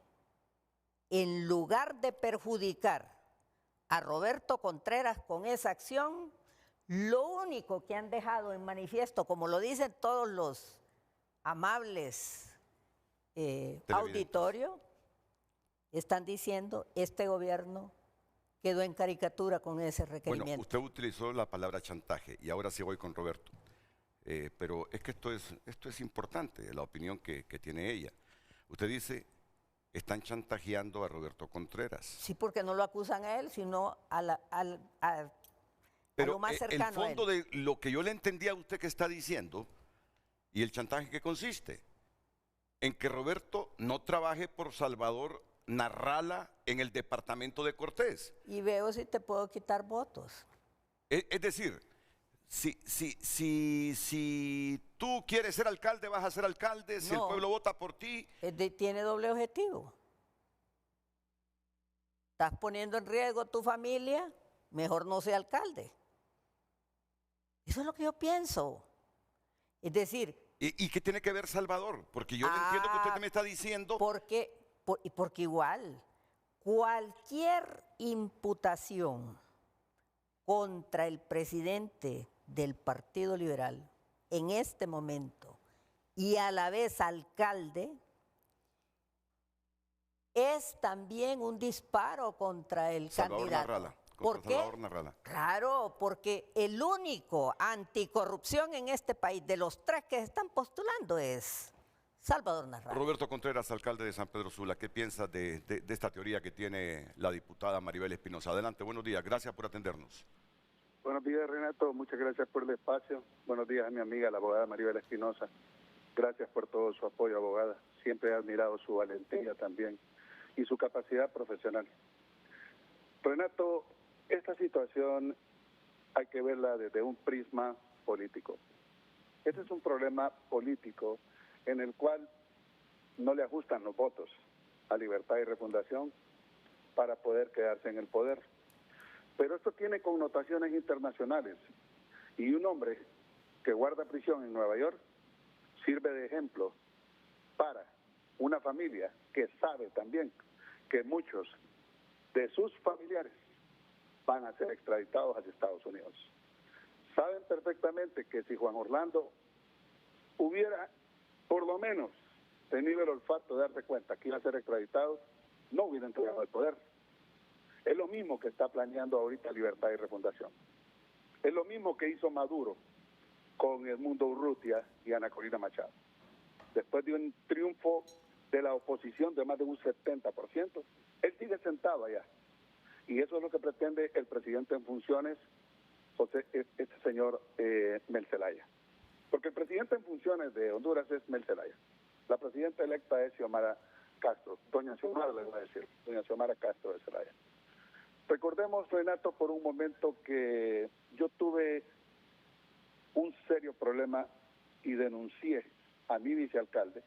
en lugar de perjudicar a Roberto Contreras con esa acción, lo único que han dejado en manifiesto, como lo dicen todos los amables auditorios, están diciendo, este gobierno quedó en caricatura con ese requerimiento. Bueno, usted utilizó la palabra chantaje y ahora sí voy con Roberto. Pero es que esto es importante, la opinión que tiene ella. Usted dice, están chantajeando a Roberto Contreras. Sí, porque no lo acusan a él, sino a lo más cercano el fondo de lo que yo le entendía a usted que está diciendo y el chantaje que consiste en que Roberto no trabaje por Salvador Narrala en el departamento de Cortés. Y veo si te puedo quitar votos. Es decir, si tú quieres ser alcalde, vas a ser alcalde, si el pueblo vota por ti. Tiene doble objetivo. Estás poniendo en riesgo tu familia, mejor no sea alcalde. Eso es lo que yo pienso. Es decir... ¿Y qué tiene que ver Salvador? Porque yo entiendo que usted me está diciendo... Porque igual, cualquier imputación contra el presidente del Partido Liberal en este momento y a la vez alcalde es también un disparo contra el candidato. Narrala. ¿Por qué? Claro, porque el único anticorrupción en este país de los tres que se están postulando es Salvador Narrala. Roberto Contreras, alcalde de San Pedro Sula, ¿qué piensas de esta teoría que tiene la diputada Maribel Espinosa? Adelante, buenos días, gracias por atendernos. Buenos días, Renato, muchas gracias por el espacio. Buenos días a mi amiga, la abogada Maribel Espinosa. Gracias por todo su apoyo, abogada. Siempre he admirado su valentía también y su capacidad profesional. Renato, esta situación hay que verla desde un prisma político. Ese es un problema político en el cual no le ajustan los votos a Libertad y Refundación para poder quedarse en el poder. Pero esto tiene connotaciones internacionales y un hombre que guarda prisión en Nueva York sirve de ejemplo para una familia que sabe también que muchos de sus familiares van a ser extraditados hacia Estados Unidos. Saben perfectamente que si Juan Orlando hubiera por lo menos tenido el olfato de darse cuenta que iba a ser extraditado, no hubiera entregado el poder. Es lo mismo que está planeando ahorita Libertad y Refundación. Es lo mismo que hizo Maduro con Edmundo Urrutia y Ana Corina Machado. Después de un triunfo de la oposición de más de un 70%, él sigue sentado allá. Y eso es lo que pretende el presidente en funciones, este señor Mel Zelaya. Porque el presidente en funciones de Honduras es Mel Zelaya. La presidenta electa es Xiomara Castro, doña Xiomara le voy a decir, doña Xiomara Castro de Zelaya. Recordemos, Renato, por un momento que yo tuve un serio problema y denuncié a mi vicealcalde,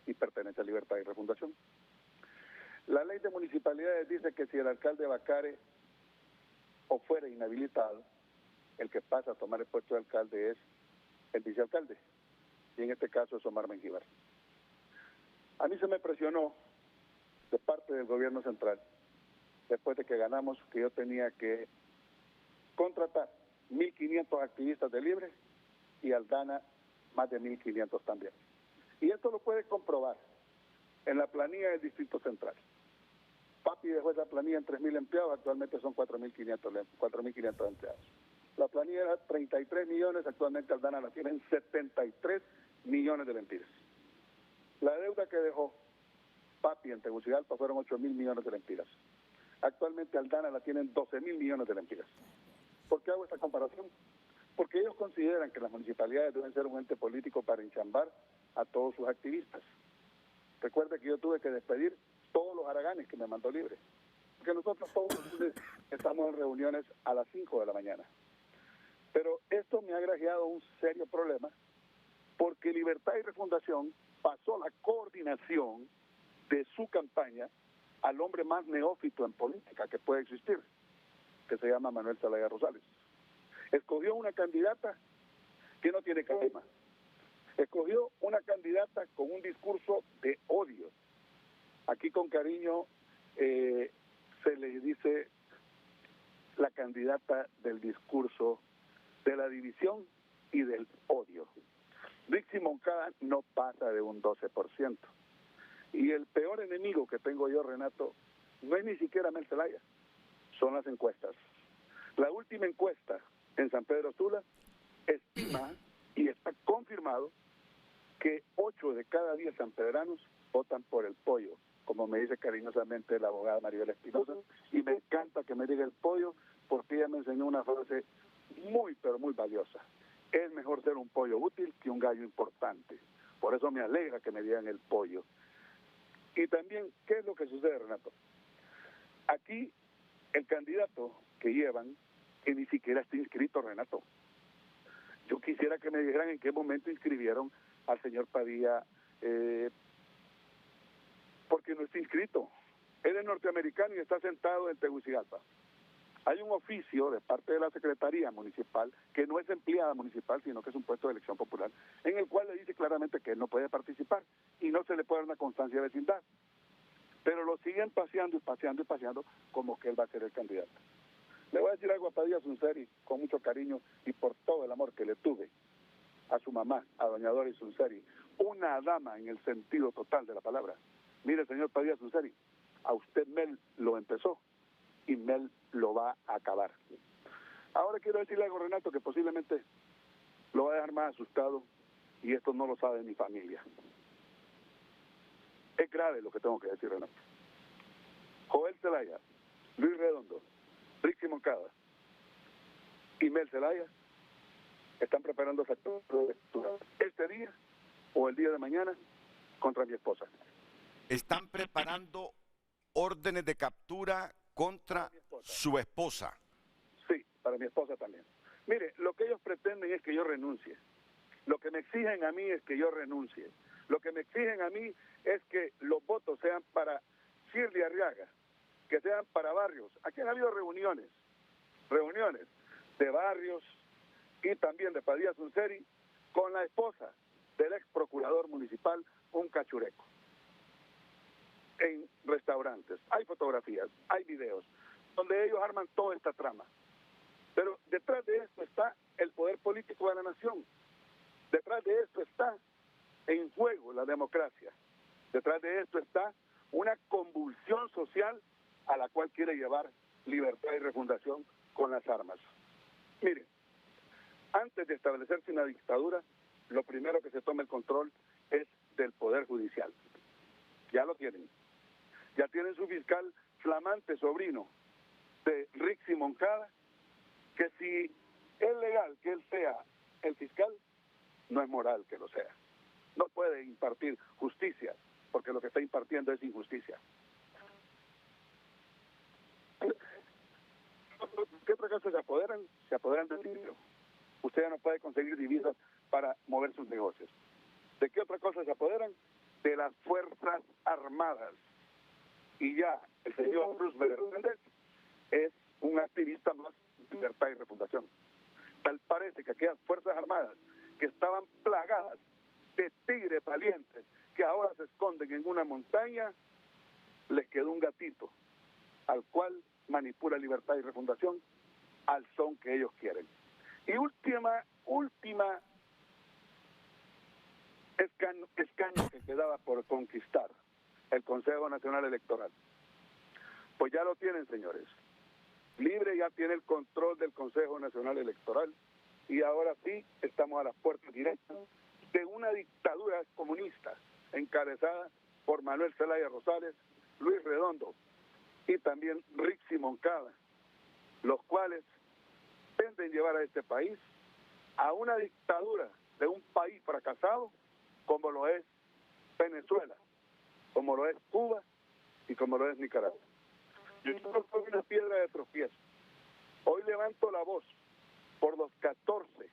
y pertenece a Libertad y Refundación. La ley de municipalidades dice que si el alcalde vacare o fuera inhabilitado, el que pasa a tomar el puesto de alcalde es el vicealcalde, y en este caso es Omar Mengíbar. A mí se me presionó de parte del gobierno central, después de que ganamos, que yo tenía que contratar 1.500 activistas de Libre y Aldana más de 1.500 también. Y esto lo puede comprobar en la planilla del Distrito Central. Papi dejó esa planilla en 3.000 empleados, actualmente son 4.500 empleados. La planilla era 33 millones, actualmente Aldana la tiene en 73 millones de lempiras. La deuda que dejó Papi en Tegucigalpa fueron 8.000 millones de lempiras. Actualmente Aldana la tiene en 12.000 millones de lempiras. ¿Por qué hago esta comparación? Porque ellos consideran que las municipalidades deben ser un ente político para enchambar a todos sus activistas. Recuerde que yo tuve que despedir todos los haraganes que me mandó Libre, porque nosotros todos los lunes estamos en reuniones a las 5 de la mañana. Pero esto me ha agraviado un serio problema, porque Libertad y Refundación pasó la coordinación de su campaña al hombre más neófito en política que puede existir, que se llama Manuel Zelaya Rosales. Escogió una candidata que no tiene carisma. Escogió una candidata con un discurso de odio. Aquí con cariño se le dice la candidata del discurso de la división y del odio. Rixi Moncada no pasa de un 12%. Y el peor enemigo que tengo yo, Renato, no es ni siquiera Mel Zelaya, son las encuestas. La última encuesta en San Pedro Sula estima, y está confirmado, que 8 de cada 10 sanpedranos votan por el pollo, como me dice cariñosamente la abogada Maribel Espinosa, y me encanta que me diga el pollo, porque ella me enseñó una frase muy, pero muy valiosa. Es mejor ser un pollo útil que un gallo importante. Por eso me alegra que me digan el pollo. Y también, ¿qué es lo que sucede, Renato? Aquí, el candidato que llevan, que ni siquiera está inscrito, Renato. Yo quisiera que me dijeran en qué momento inscribieron al señor Padilla, porque no está inscrito. Él es norteamericano y está sentado en Tegucigalpa. Hay un oficio de parte de la Secretaría Municipal, que no es empleada municipal, sino que es un puesto de elección popular, en el cual le dice claramente que él no puede participar y no se le puede dar una constancia de vecindad. Pero lo siguen paseando y paseando y paseando como que él va a ser el candidato. Le voy a decir algo a Padilla Sunseri, con mucho cariño y por todo el amor que le tuve a su mamá, a doña Doris Sunseri, una dama en el sentido total de la palabra. Mire, señor Padilla Sunseri, a usted Mel lo empezó y Mel lo va a acabar. Ahora quiero decirle algo, Renato, que posiblemente lo va a dejar más asustado, y esto no lo sabe mi familia. Es grave lo que tengo que decir, Renato. Joel Zelaya, Luis Redondo, Rixi Moncada y Mel Zelaya están preparando facturas este día o el día de mañana contra mi esposa. Están preparando órdenes de captura contra su esposa. Sí, para mi esposa también. Mire, lo que ellos pretenden es que yo renuncie. Lo que me exigen a mí es que yo renuncie. Lo que me exigen a mí es que los votos sean para Shirley Arriaga, que sean para barrios. Aquí han habido reuniones de barrios y también de Padilla Sunseri con la esposa del ex procurador municipal, un cachureco, en restaurantes. Hay fotografías, hay videos, donde ellos arman toda esta trama. Pero detrás de esto está el poder político de la nación. Detrás de esto está en juego la democracia. Detrás de esto está una convulsión social a la cual quiere llevar Libertad y Refundación con las armas. Miren, antes de establecerse una dictadura, lo primero que se toma el control es del Poder Judicial. Ya lo tienen. Ya tienen su fiscal flamante sobrino de Rixi Moncada, que si es legal que él sea el fiscal, no es moral que lo sea. No puede impartir justicia, porque lo que está impartiendo es injusticia. ¿Qué otra cosa se apoderan? Se apoderan del dinero. Usted ya no puede conseguir divisas para mover sus negocios. ¿De qué otra cosa se apoderan? De las Fuerzas Armadas. Y ya el señor Bruce Bernández es un activista más de Libertad y Refundación. Tal parece que aquellas Fuerzas Armadas que estaban plagadas de tigres valientes que ahora se esconden en una montaña, les quedó un gatito al cual manipula Libertad y Refundación al son que ellos quieren. Y última escaño que quedaba por conquistar, el Consejo Nacional Electoral. Pues ya lo tienen, señores. Libre ya tiene el control del Consejo Nacional Electoral y ahora sí estamos a las puertas directas de una dictadura comunista encabezada por Manuel Zelaya Rosales, Luis Redondo y también Rixi Moncada, los cuales pretenden llevar a este país a una dictadura de un país fracasado como lo es Venezuela, como lo es Cuba y como lo es Nicaragua. Yo no soy una piedra de tropiezo. Hoy levanto la voz por las 14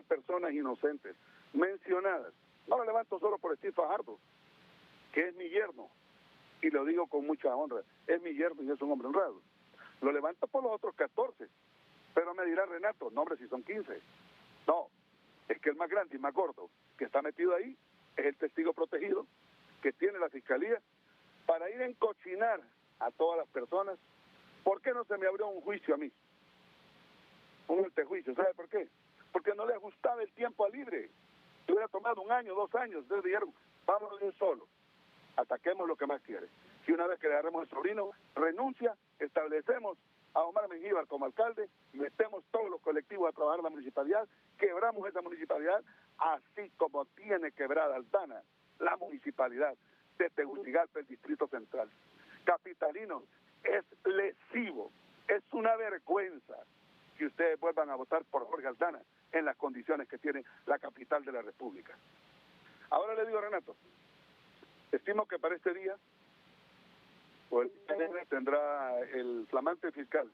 personas inocentes mencionadas. No lo levanto solo por Steve Fajardo, que es mi yerno, y lo digo con mucha honra, es mi yerno y es un hombre honrado. Lo levanto por los otros 14, pero me dirá Renato, no hombre, si son 15. No, es que el más grande y más gordo que está metido ahí es el testigo protegido que tiene la Fiscalía para ir a encochinar a todas las personas. ¿Por qué no se me abrió un juicio a mí? Un antejuicio, ¿sabe por qué? Porque no le ajustaba el tiempo a Libre. Si hubiera tomado 1 año, 2 años, entonces dijeron, vámonos de un solo, ataquemos lo que más quiere. Si una vez que le agarremos el sobrino, renuncia, establecemos a Omar Mengíbar como alcalde, metemos todos los colectivos a trabajar en la municipalidad, quebramos esa municipalidad, así como tiene quebrada Altana, la municipalidad de Tegucigalpa, el Distrito Central. Capitalinos, es lesivo, es una vergüenza que ustedes vuelvan a votar por Jorge Altana en las condiciones que tiene la capital de la República. Ahora le digo, Renato, estimo que para este día pues, tendrá el flamante fiscal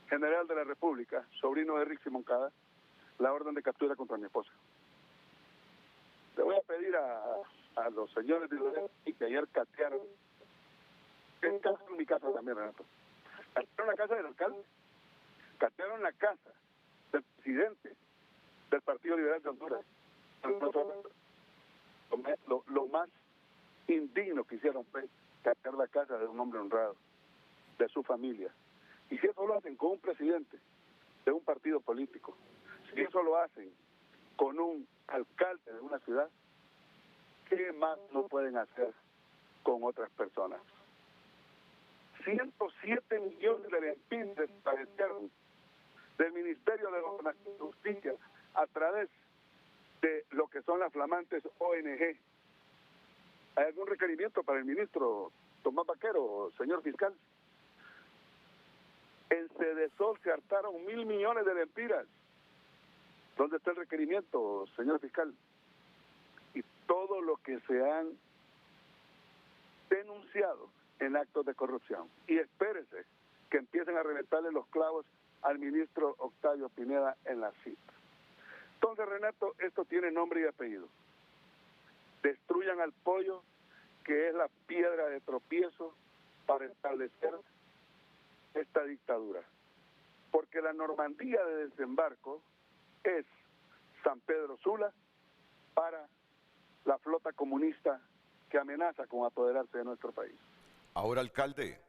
general de la República, sobrino de Rixi Moncada, la orden de captura contra mi esposa. Le voy a pedir a los señores de la que ayer catearon, en mi casa también, Renato, catearon la casa del alcalde, catearon la casa del presidente del Partido Liberal de Honduras. Lo más indigno que hicieron fue catear la casa de un hombre honrado, de su familia. Y si eso lo hacen con un presidente de un partido político, si eso lo hacen con un alcalde de una ciudad, ¿qué más no pueden hacer con otras personas? 107 millones de lempiras desaparecieron del Ministerio de Justicia a través de lo que son las flamantes ONG. ¿Hay algún requerimiento para el ministro Tomás Vaquero, señor fiscal? En Cedesol se hartaron 1.000 millones de lempiras. ¿Dónde está el requerimiento, señor fiscal? Y todo lo que se han denunciado en actos de corrupción. Y espérese que empiecen a reventarle los clavos al ministro Octavio Pineda en la cita. Entonces, Renato, esto tiene nombre y apellido. Destruyan al pollo, que es la piedra de tropiezo para establecer esta dictadura. Porque la Normandía de desembarco es San Pedro Sula para la flota comunista que amenaza con apoderarse de nuestro país. Ahora, alcalde,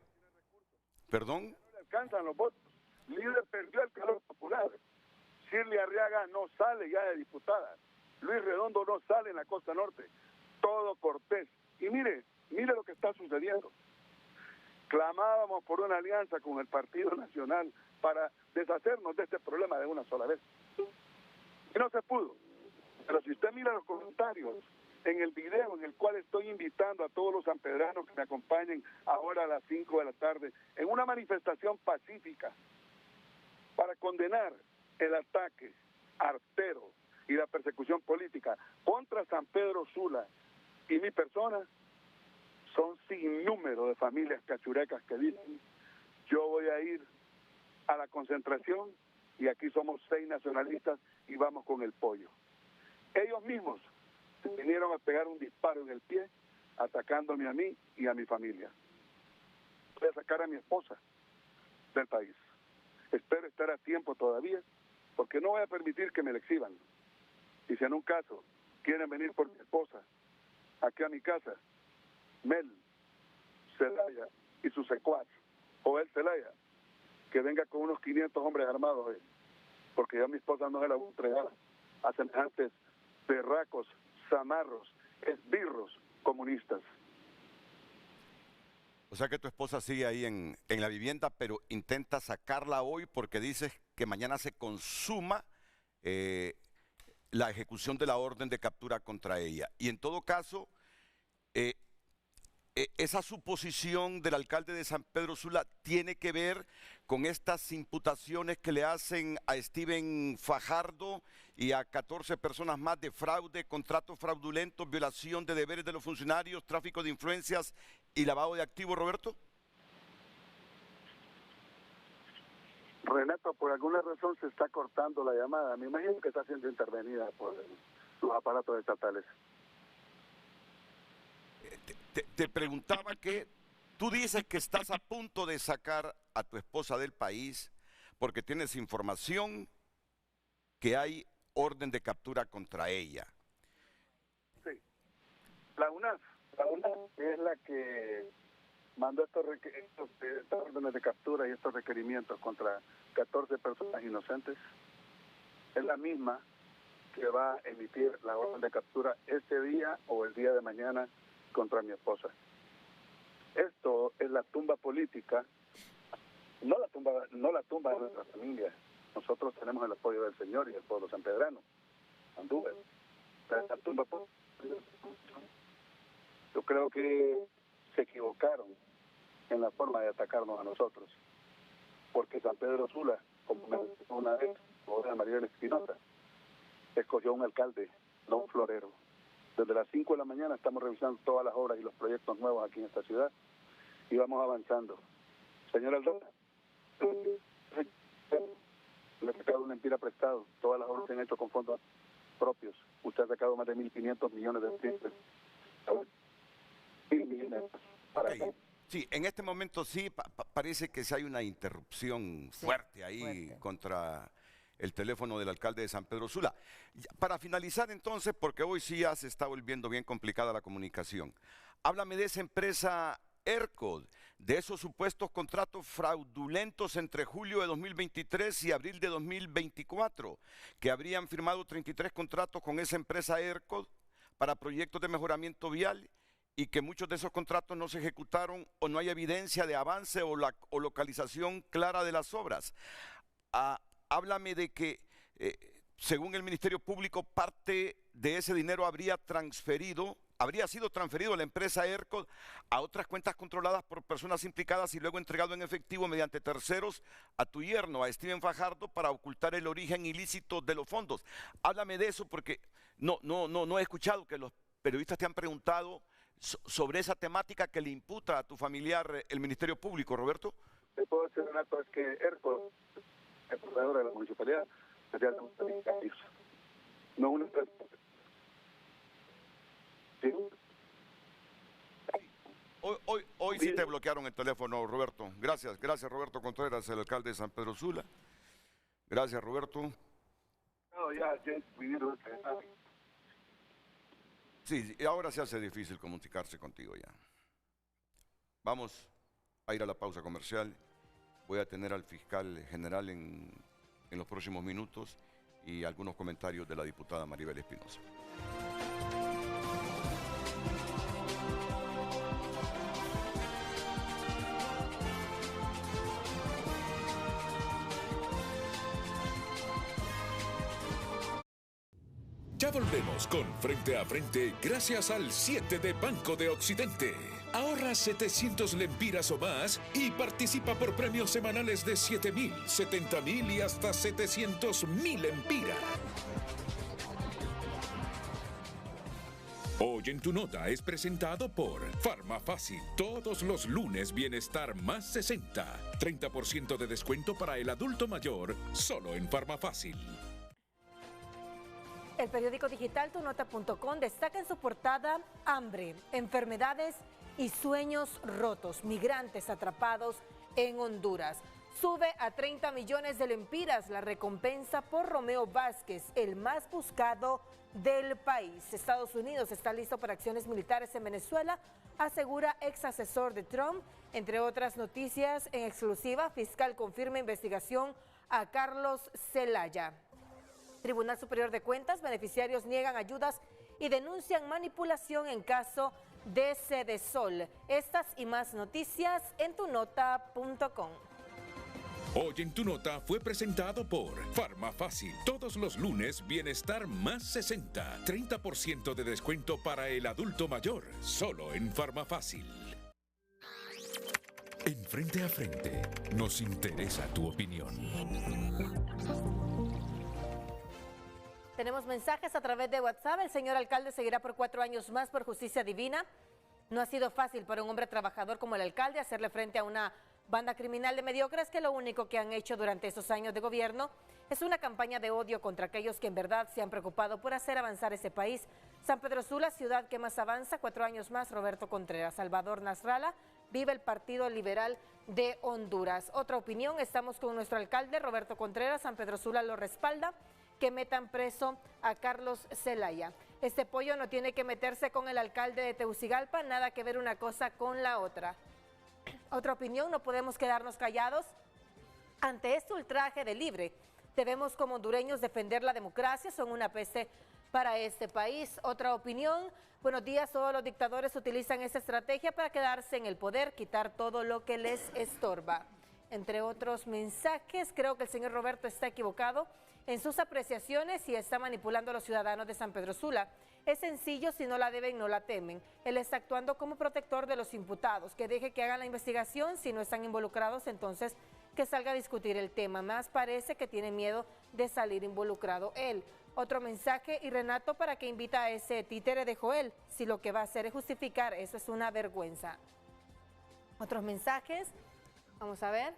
¿perdón? No le alcanzan los votos. Líder perdió el calor popular. Shirley Arriaga no sale ya de diputada. Luis Redondo no sale en la costa norte. Todo Cortés. Y mire lo que está sucediendo. Clamábamos por una alianza con el Partido Nacional para deshacernos de este problema de una sola vez. Y no se pudo. Pero si usted mira los comentarios en el video en el cual estoy invitando a todos los sanpedranos que me acompañen ahora a las 5 de la tarde en una manifestación pacífica para condenar el ataque artero y la persecución política contra San Pedro Sula y mi persona, son sin número de familias cachurecas que dicen: yo voy a ir a la concentración y aquí somos 6 nacionalistas y vamos con el pollo. Ellos mismos vinieron a pegar un disparo en el pie atacándome a mí y a mi familia. Voy a sacar a mi esposa del país. Espero estar a tiempo todavía, porque no voy a permitir que me la exhiban. Y si en un caso quieren venir por mi esposa aquí a mi casa, Mel Zelaya y su secuaz, Joel Zelaya, que venga con unos 500 hombres armados, porque ya mi esposa no se la voy a entregar a semejantes berracos, zamarros, esbirros comunistas. O sea que tu esposa sigue ahí en la vivienda, pero intenta sacarla hoy porque dices que mañana se consuma la ejecución de la orden de captura contra ella. Y en todo caso, esa suposición del alcalde de San Pedro Sula tiene que ver con estas imputaciones que le hacen a Steven Fajardo y a 14 personas más de fraude, contratos fraudulentos, violación de deberes de los funcionarios, tráfico de influencias y lavado de activos, Roberto. Renato, por alguna razón se está cortando la llamada. Me imagino que está siendo intervenida por los aparatos estatales. Te preguntaba que tú dices que estás a punto de sacar a tu esposa del país porque tienes información que hay orden de captura contra ella. Sí. La UNAF es la que mandó estas órdenes de captura y estos requerimientos contra 14 personas inocentes. Es la misma que va a emitir la orden de captura este día o el día de mañana contra mi esposa. Esto es la tumba política, no la tumba de nuestra familia. Nosotros tenemos el apoyo del Señor y del pueblo sanpedrano. Anduve. La tumba política. Yo creo que se equivocaron en la forma de atacarnos a nosotros, porque San Pedro Sula, como me dijo una vez, o de María Espinosa, escogió un alcalde, no un florero. Desde las 5 de la mañana estamos revisando todas las obras y los proyectos nuevos aquí en esta ciudad y vamos avanzando. Señora Aldana, le he sacado una empira prestado, todas las obras se han hecho con fondos propios. Usted ha sacado más de 1.500 millones de pesos. 1.000 millones para acá. Sí, en este momento sí parece que sí hay una interrupción fuerte ahí contra el teléfono del alcalde de San Pedro Sula. Para finalizar entonces, porque hoy sí ya se está volviendo bien complicada la comunicación, háblame de esa empresa ERCOD, de esos supuestos contratos fraudulentos entre julio de 2023 y abril de 2024, que habrían firmado 33 contratos con esa empresa ERCOD para proyectos de mejoramiento vial y que muchos de esos contratos no se ejecutaron o no hay evidencia de avance o localización clara de las obras. Háblame de que, según el Ministerio Público, parte de ese dinero habría sido transferido a la empresa ERCOD a otras cuentas controladas por personas implicadas y luego entregado en efectivo mediante terceros a tu yerno, a Steven Fajardo, para ocultar el origen ilícito de los fondos. Háblame de eso porque no he escuchado que los periodistas te han preguntado sobre esa temática que le imputa a tu familiar el Ministerio Público, Roberto. Te puedo decir, Renato, es que ERCOD, el proveedor de la municipalidad, no una Hoy sí te bloquearon el teléfono, Roberto. Gracias, Roberto Contreras, el alcalde de San Pedro Sula. Gracias, Roberto. No, ya vinieron. Sí, ahora se hace difícil comunicarse contigo ya. Vamos a ir a la pausa comercial. Voy a tener al fiscal general en los próximos minutos y algunos comentarios de la diputada Maribel Espinosa. Ya volvemos con Frente a Frente gracias al 7 de Banco de Occidente. Ahorra 700 lempiras o más y participa por premios semanales de 7.000, 70.000 y hasta 700.000 lempiras. Hoy en tu nota es presentado por Farmafácil. Todos los lunes Bienestar más 60. 30% de descuento para el adulto mayor solo en Farmafácil. El periódico digital tunota.com destaca en su portada hambre, enfermedades y sueños rotos, migrantes atrapados en Honduras. Sube a 30 millones de lempiras la recompensa por Romeo Vázquez, el más buscado del país. Estados Unidos está listo para acciones militares en Venezuela, asegura ex asesor de Trump. Entre otras noticias en exclusiva, fiscal confirma investigación a Carlos Zelaya. Tribunal Superior de Cuentas, beneficiarios niegan ayudas y denuncian manipulación en caso de Cedesol. Estas y más noticias en tunota.com. Hoy en tu nota fue presentado por Farmafácil. Todos los lunes Bienestar más 60. 30% de descuento para el adulto mayor. Solo en Farmafácil. En Frente a Frente nos interesa tu opinión. Tenemos mensajes a través de WhatsApp. El señor alcalde seguirá por 4 años más por justicia divina. No ha sido fácil para un hombre trabajador como el alcalde hacerle frente a una banda criminal de mediocres que lo único que han hecho durante estos años de gobierno es una campaña de odio contra aquellos que en verdad se han preocupado por hacer avanzar ese país. San Pedro Sula, ciudad que más avanza, 4 años más. Roberto Contreras. Salvador Nasralla, vive el Partido Liberal de Honduras. Otra opinión, estamos con nuestro alcalde Roberto Contreras. San Pedro Sula lo respalda. Que metan preso a Carlos Zelaya. Este pollo no tiene que meterse con el alcalde de Tegucigalpa, nada que ver una cosa con la otra. Otra opinión, no podemos quedarnos callados ante este ultraje de Libre. Debemos como hondureños defender la democracia, son una peste para este país. Otra opinión, buenos días, todos los dictadores utilizan esta estrategia para quedarse en el poder, quitar todo lo que les estorba. Entre otros mensajes, creo que el señor Roberto está equivocado en sus apreciaciones y está manipulando a los ciudadanos de San Pedro Sula. Es sencillo, si no la deben, no la temen. Él está actuando como protector de los imputados, que deje que hagan la investigación, si no están involucrados, entonces que salga a discutir el tema. Más parece que tiene miedo de salir involucrado él. Otro mensaje, y Renato, ¿para qué invita a ese títere de Joel? Si lo que va a hacer es justificar, eso es una vergüenza. Otros mensajes, vamos a ver.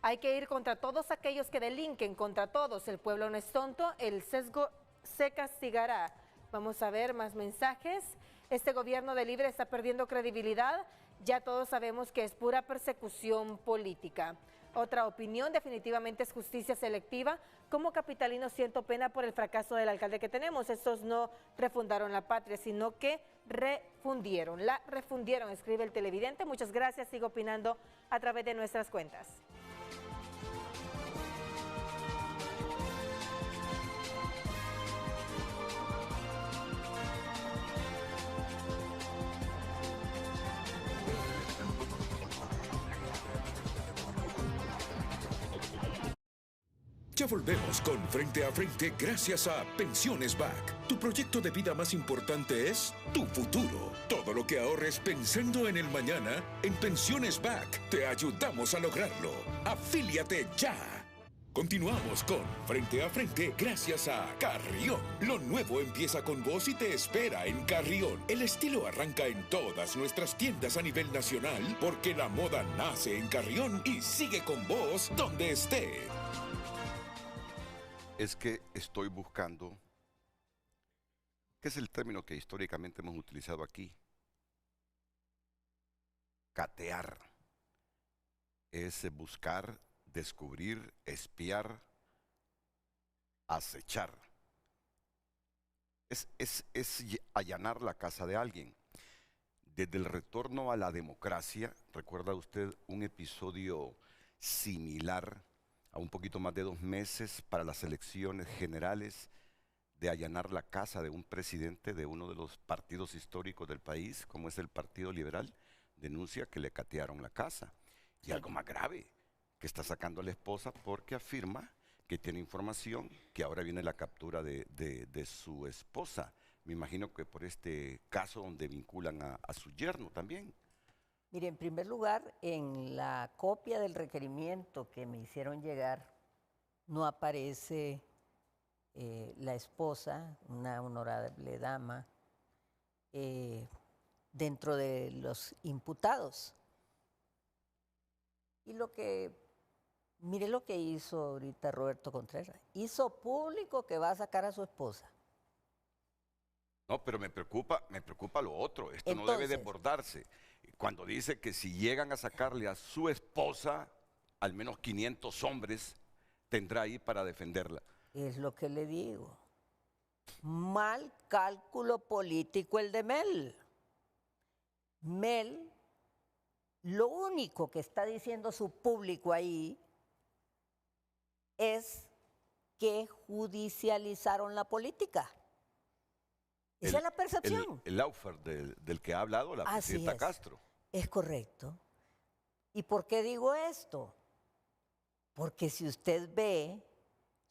Hay que ir contra todos aquellos que delinquen, contra todos. El pueblo no es tonto, el sesgo se castigará. Vamos a ver más mensajes. Este gobierno de Libre está perdiendo credibilidad. Ya todos sabemos que es pura persecución política. Otra opinión, definitivamente es justicia selectiva. Como capitalino siento pena por el fracaso del alcalde que tenemos. Estos no refundaron la patria, sino que refundieron. La refundieron, escribe el televidente. Muchas gracias, sigo opinando a través de nuestras cuentas. Ya volvemos con Frente a Frente gracias a Pensiones BAC. Tu proyecto de vida más importante es tu futuro. Todo lo que ahorres pensando en el mañana, en Pensiones BAC te ayudamos a lograrlo. ¡Afíliate ya! Continuamos con Frente a Frente gracias a Carrión. Lo nuevo empieza con vos y te espera en Carrión. El estilo arranca en todas nuestras tiendas a nivel nacional porque la moda nace en Carrión y sigue con vos donde esté. Es que estoy buscando que es el término que históricamente hemos utilizado aquí. Catear es buscar, descubrir, espiar, acechar. Es allanar la casa de alguien. Desde el retorno a la democracia, ¿recuerda usted un episodio similar a un poquito más de 2 meses para las elecciones generales, de allanar la casa de un presidente de uno de los partidos históricos del país, como es el Partido Liberal? Denuncia que le catearon la casa. Y algo más grave, que está sacando a la esposa porque afirma que tiene información, que ahora viene la captura de su esposa. Me imagino que por este caso donde vinculan a su yerno también. Mire, en primer lugar, en la copia del requerimiento que me hicieron llegar, no aparece la esposa, una honorable dama, dentro de los imputados. Y mire lo que hizo ahorita Roberto Contreras. Hizo público que va a sacar a su esposa. No, pero me preocupa lo otro. Esto no debe desbordarse. Cuando dice que si llegan a sacarle a su esposa, al menos 500 hombres tendrá ahí para defenderla. Es lo que le digo. Mal cálculo político el de Mel. Mel, lo único que está diciendo su público ahí es que judicializaron la política. Esa es la percepción. El lawfare del que ha hablado la presidenta Castro. Es correcto. ¿Y por qué digo esto? Porque si usted ve,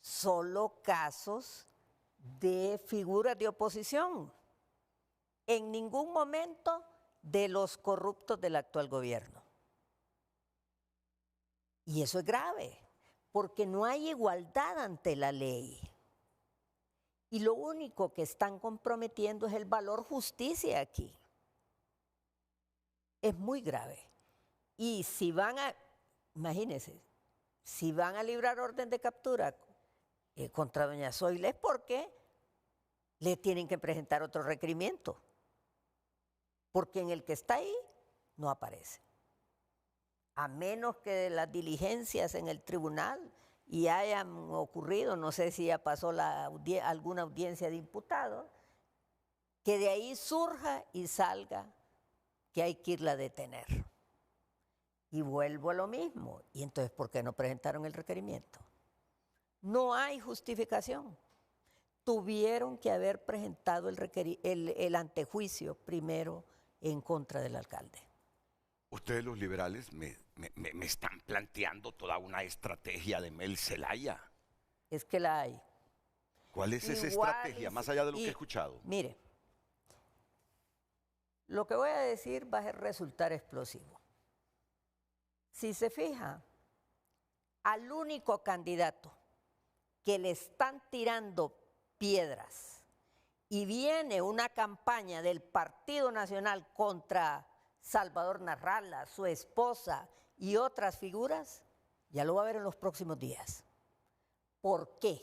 solo casos de figuras de oposición. En ningún momento de los corruptos del actual gobierno. Y eso es grave, porque no hay igualdad ante la ley. Y lo único que están comprometiendo es el valor justicia aquí. Es muy grave. Y si van a, imagínense, si van a librar orden de captura contra doña Zoila es porque le tienen que presentar otro requerimiento. Porque en el que está ahí no aparece. A menos que las diligencias en el tribunal y hayan ocurrido, no sé si ya pasó alguna audiencia de imputados, que de ahí surja y salga que hay que irla a detener. Y vuelvo a lo mismo. ¿Y entonces por qué no presentaron el requerimiento? No hay justificación. Tuvieron que haber presentado el antejuicio primero en contra del alcalde. Ustedes los liberales me están planteando toda una estrategia de Mel Zelaya. Es que la hay. ¿Cuál es esa estrategia, más allá de lo que he escuchado? Mire, lo que voy a decir va a resultar explosivo. Si se fija, al único candidato que le están tirando piedras y viene una campaña del Partido Nacional contra Salvador Narrala, su esposa y otras figuras, ya lo va a ver en los próximos días. ¿Por qué?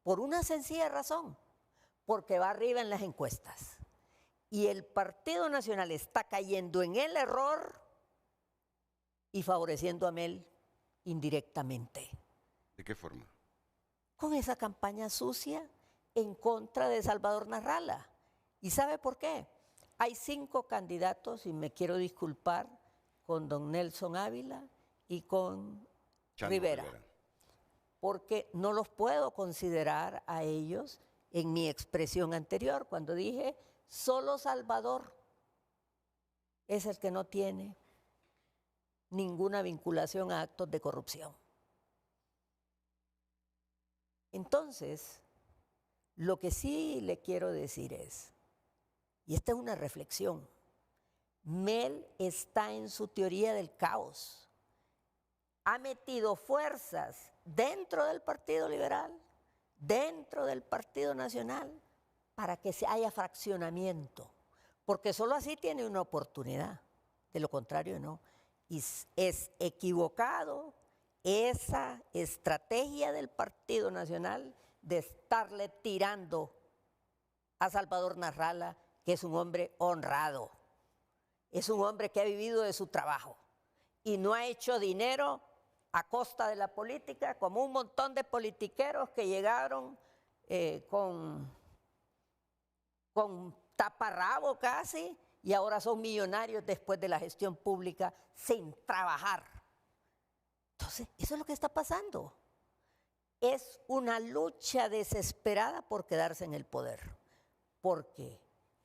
Por una sencilla razón, porque va arriba en las encuestas. Y el Partido Nacional está cayendo en el error y favoreciendo a Mel indirectamente. ¿De qué forma? Con esa campaña sucia en contra de Salvador Narrala. ¿Y sabe por qué? Hay 5 candidatos, y me quiero disculpar con don Nelson Ávila y con Rivera, porque no los puedo considerar a ellos en mi expresión anterior, cuando dije, solo Salvador es el que no tiene ninguna vinculación a actos de corrupción. Entonces, lo que sí le quiero decir es, y esta es una reflexión, Mel está en su teoría del caos. Ha metido fuerzas dentro del Partido Liberal, dentro del Partido Nacional, para que haya fraccionamiento, porque solo así tiene una oportunidad, de lo contrario no. Y es equivocado esa estrategia del Partido Nacional de estarle tirando a Salvador Narrala, que es un hombre honrado, es un hombre que ha vivido de su trabajo y no ha hecho dinero a costa de la política, como un montón de politiqueros que llegaron con taparrabo casi y ahora son millonarios después de la gestión pública sin trabajar. Entonces, eso es lo que está pasando. Es una lucha desesperada por quedarse en el poder, porque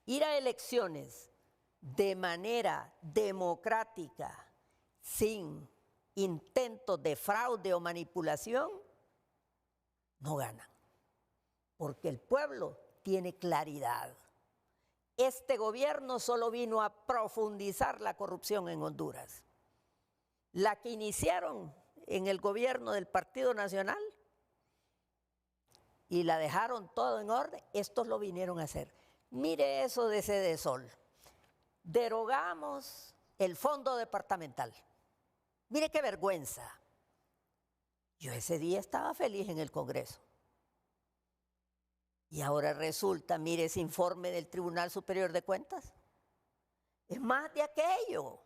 ir a elecciones de manera democrática, sin intentos de fraude o manipulación, no ganan, porque el pueblo tiene claridad. Este gobierno solo vino a profundizar la corrupción en Honduras. La que iniciaron en el gobierno del Partido Nacional y la dejaron todo en orden, estos lo vinieron a hacer. Mire eso de Sedesol. Derogamos el fondo departamental. Mire qué vergüenza. Yo ese día estaba feliz en el Congreso. Y ahora resulta, mire ese informe del Tribunal Superior de Cuentas. Es más de aquello.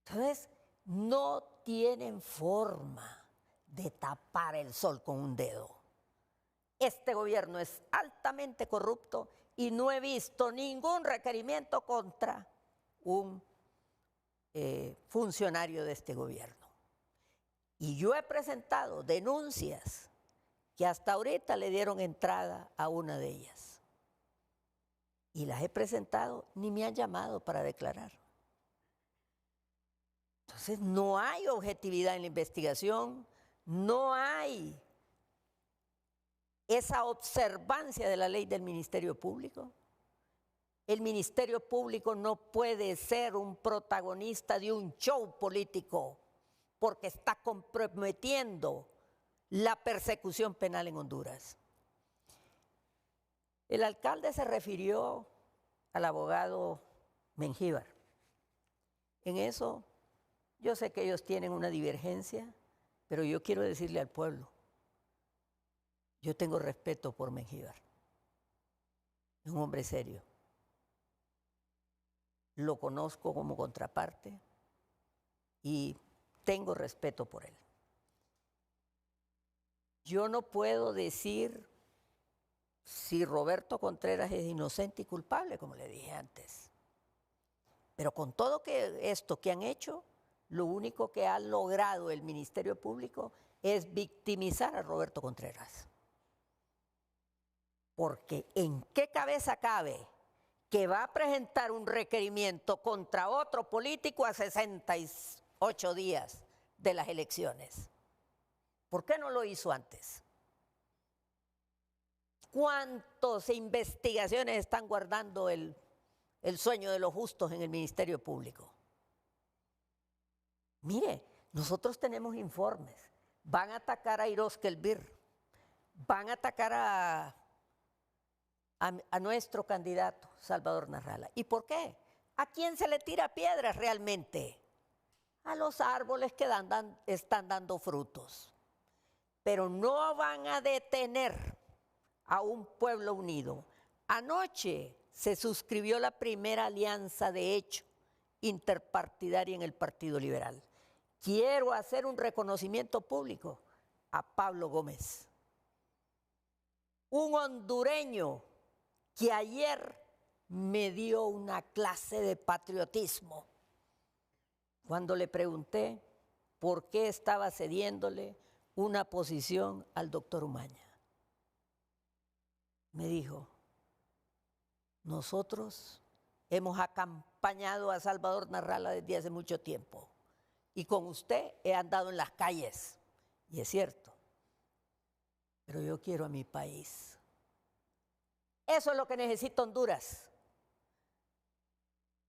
Entonces, no tienen forma de tapar el sol con un dedo. Este gobierno es altamente corrupto y no he visto ningún requerimiento contra un funcionario de este gobierno. Y yo he presentado denuncias que hasta ahorita le dieron entrada a una de ellas. Y las he presentado, ni me han llamado para declarar. Entonces no hay objetividad en la investigación, no hay esa observancia de la ley del Ministerio Público. El Ministerio Público no puede ser un protagonista de un show político porque está comprometiendo la persecución penal en Honduras. El alcalde se refirió al abogado Mengíbar. En eso, yo sé que ellos tienen una divergencia, pero yo quiero decirle al pueblo, yo tengo respeto por Mengíbar. Es un hombre serio. Lo conozco como contraparte y tengo respeto por él. Yo no puedo decir si Roberto Contreras es inocente y culpable, como le dije antes. Pero con todo esto que han hecho, lo único que ha logrado el Ministerio Público es victimizar a Roberto Contreras. Porque ¿en qué cabeza cabe que va a presentar un requerimiento contra otro político a 68 días de las elecciones? ¿Por qué no lo hizo antes? ¿Cuántas investigaciones están guardando el sueño de los justos en el Ministerio Público? Mire, nosotros tenemos informes. Van a atacar a Iros Kelbir, van a atacar a nuestro candidato, Salvador Narrala. ¿Y por qué? ¿A quién se le tira piedras realmente? A los árboles que están dando frutos. Pero no van a detener a un pueblo unido. Anoche se suscribió la primera alianza de hecho interpartidaria en el Partido Liberal. Quiero hacer un reconocimiento público a Pablo Gómez, un hondureño que ayer me dio una clase de patriotismo cuando le pregunté por qué estaba cediéndole una posición al doctor Umaña. Me dijo, nosotros hemos acompañado a Salvador Narrala desde hace mucho tiempo y con usted he andado en las calles, y es cierto, pero yo quiero a mi país. Eso es lo que necesita Honduras.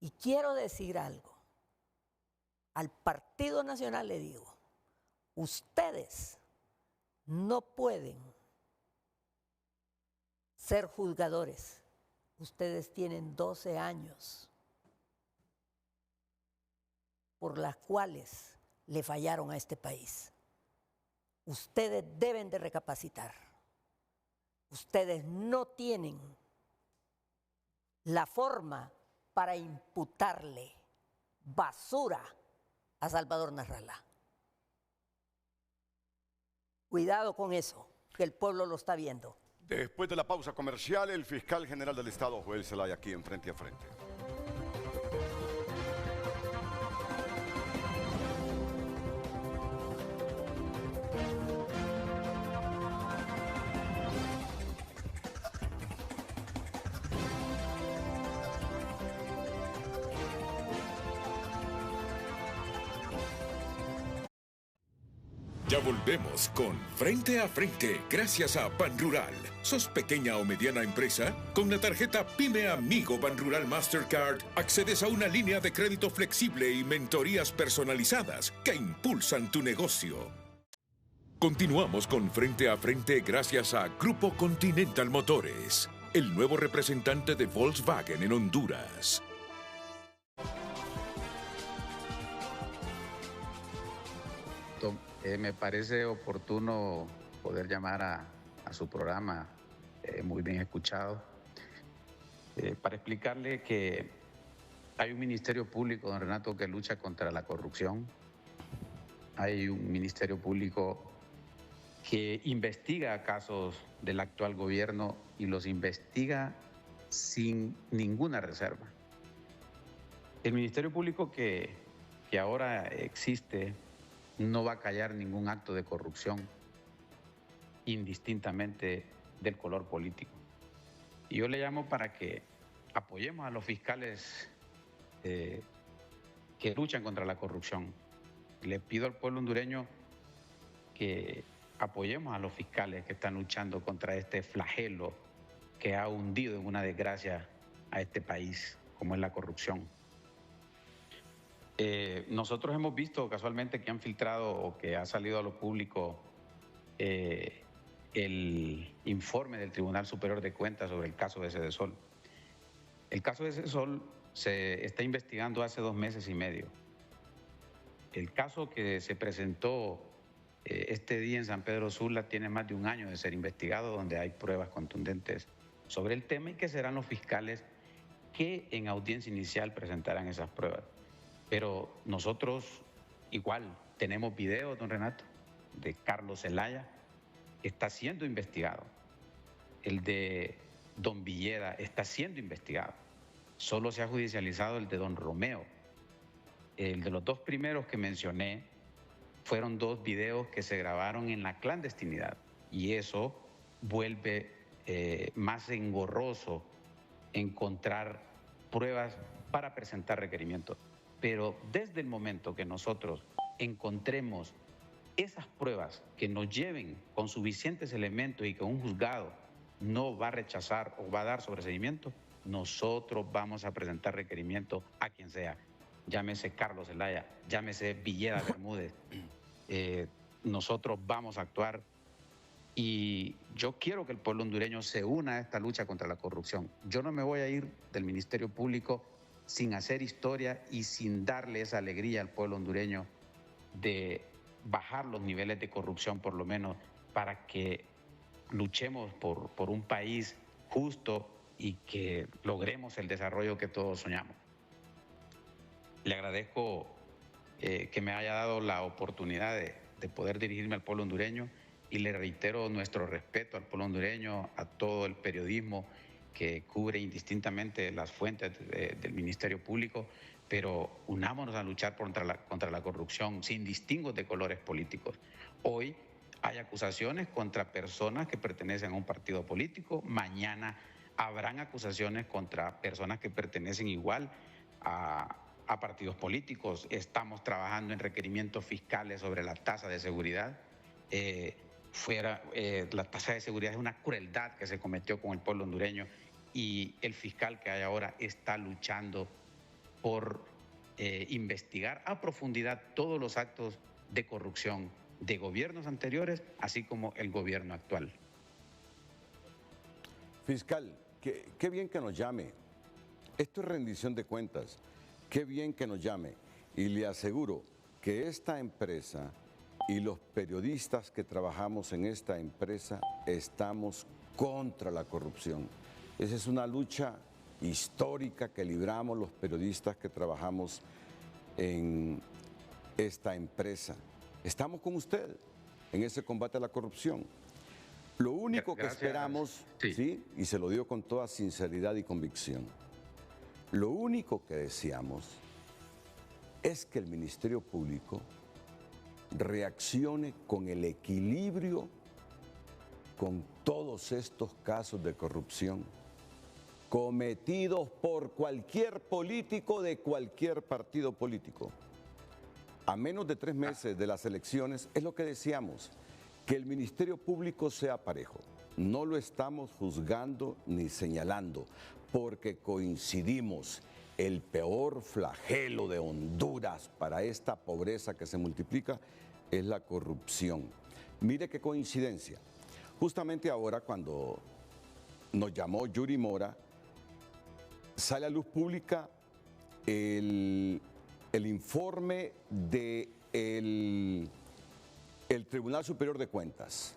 Y quiero decir algo, al Partido Nacional le digo, ustedes no pueden ser juzgadores. Ustedes tienen 12 años por las cuales le fallaron a este país. Ustedes deben de recapacitar. ustedes no tienen la forma para imputarle basura a Salvador Narrala. Cuidado con eso, que el pueblo lo está viendo. Después de la pausa comercial, el fiscal general del Estado, Joel Zelaya, aquí en Frente a Frente. Ya volvemos con Frente a Frente, gracias a Ban Rural. ¿Sos pequeña o mediana empresa? Con la tarjeta Pyme Amigo Ban Rural Mastercard accedes a una línea de crédito flexible y mentorías personalizadas que impulsan tu negocio. Continuamos con Frente a Frente gracias a Grupo Continental Motores, el nuevo representante de Volkswagen en Honduras. Me parece oportuno poder llamar a su programa, muy bien escuchado, para explicarle que hay un Ministerio Público, don Renato, que lucha contra la corrupción. Hay un Ministerio Público que investiga casos del actual gobierno y los investiga sin ninguna reserva. El Ministerio Público que ahora existe no va a callar ningún acto de corrupción, indistintamente del color político. Y yo le llamo para que apoyemos a los fiscales que luchan contra la corrupción. Le pido al pueblo hondureño que apoyemos a los fiscales que están luchando contra este flagelo que ha hundido en una desgracia a este país, como es la corrupción. Nosotros hemos visto casualmente que han filtrado o que ha salido a lo público el informe del Tribunal Superior de Cuentas sobre el caso de Sedesol. El caso de Sedesol se está investigando hace 2 meses y medio. El caso que se presentó este día en San Pedro Sula tiene más de 1 año de ser investigado, donde hay pruebas contundentes sobre el tema y que serán los fiscales que en audiencia inicial presentarán esas pruebas. Pero nosotros igual tenemos videos, don Renato, de Carlos Zelaya, que está siendo investigado. El de don Villeda está siendo investigado. Solo se ha judicializado el de don Romeo. El de los 2 primeros que mencioné fueron 2 videos que se grabaron en la clandestinidad. Y eso vuelve más engorroso encontrar pruebas para presentar requerimientos. Pero desde el momento que nosotros encontremos esas pruebas que nos lleven con suficientes elementos y que un juzgado no va a rechazar o va a dar sobreseimiento, nosotros vamos a presentar requerimiento a quien sea. Llámese Carlos Zelaya, llámese Villeda Bermúdez. Nosotros vamos a actuar y yo quiero que el pueblo hondureño se una a esta lucha contra la corrupción. Yo no me voy a ir del Ministerio Público sin hacer historia y sin darle esa alegría al pueblo hondureño de bajar los niveles de corrupción, por lo menos, para que luchemos por un país justo y que logremos el desarrollo que todos soñamos. Le agradezco que me haya dado la oportunidad de poder dirigirme al pueblo hondureño y le reitero nuestro respeto al pueblo hondureño, a todo el periodismo que cubre indistintamente las fuentes del Ministerio Público, pero unámonos a luchar contra la corrupción sin distingos de colores políticos. Hoy hay acusaciones contra personas que pertenecen a un partido político, mañana habrán acusaciones contra personas que pertenecen igual a partidos políticos. Estamos trabajando en requerimientos fiscales sobre la tasa de seguridad. La tasa de seguridad es una crueldad que se cometió con el pueblo hondureño y el fiscal que hay ahora está luchando por investigar a profundidad todos los actos de corrupción de gobiernos anteriores, así como el gobierno actual. Fiscal, qué bien que nos llame. Esto es rendición de cuentas. Qué bien que nos llame. Y le aseguro que esta empresa y los periodistas que trabajamos en esta empresa estamos contra la corrupción. Esa es una lucha histórica que libramos los periodistas que trabajamos en esta empresa. Estamos con usted en ese combate a la corrupción. Lo único que esperamos, ¿sí? Y se lo digo con toda sinceridad y convicción, lo único que deseamos es que el Ministerio Público reaccione con el equilibrio con todos estos casos de corrupción cometidos por cualquier político de cualquier partido político. A menos de 3 meses de las elecciones, es lo que deseamos, que el Ministerio Público sea parejo. No lo estamos juzgando ni señalando, porque coincidimos. El peor flagelo de Honduras para esta pobreza que se multiplica es la corrupción. Mire qué coincidencia. Justamente ahora, cuando nos llamó Yuri Mora, sale a luz pública el informe del Tribunal Superior de Cuentas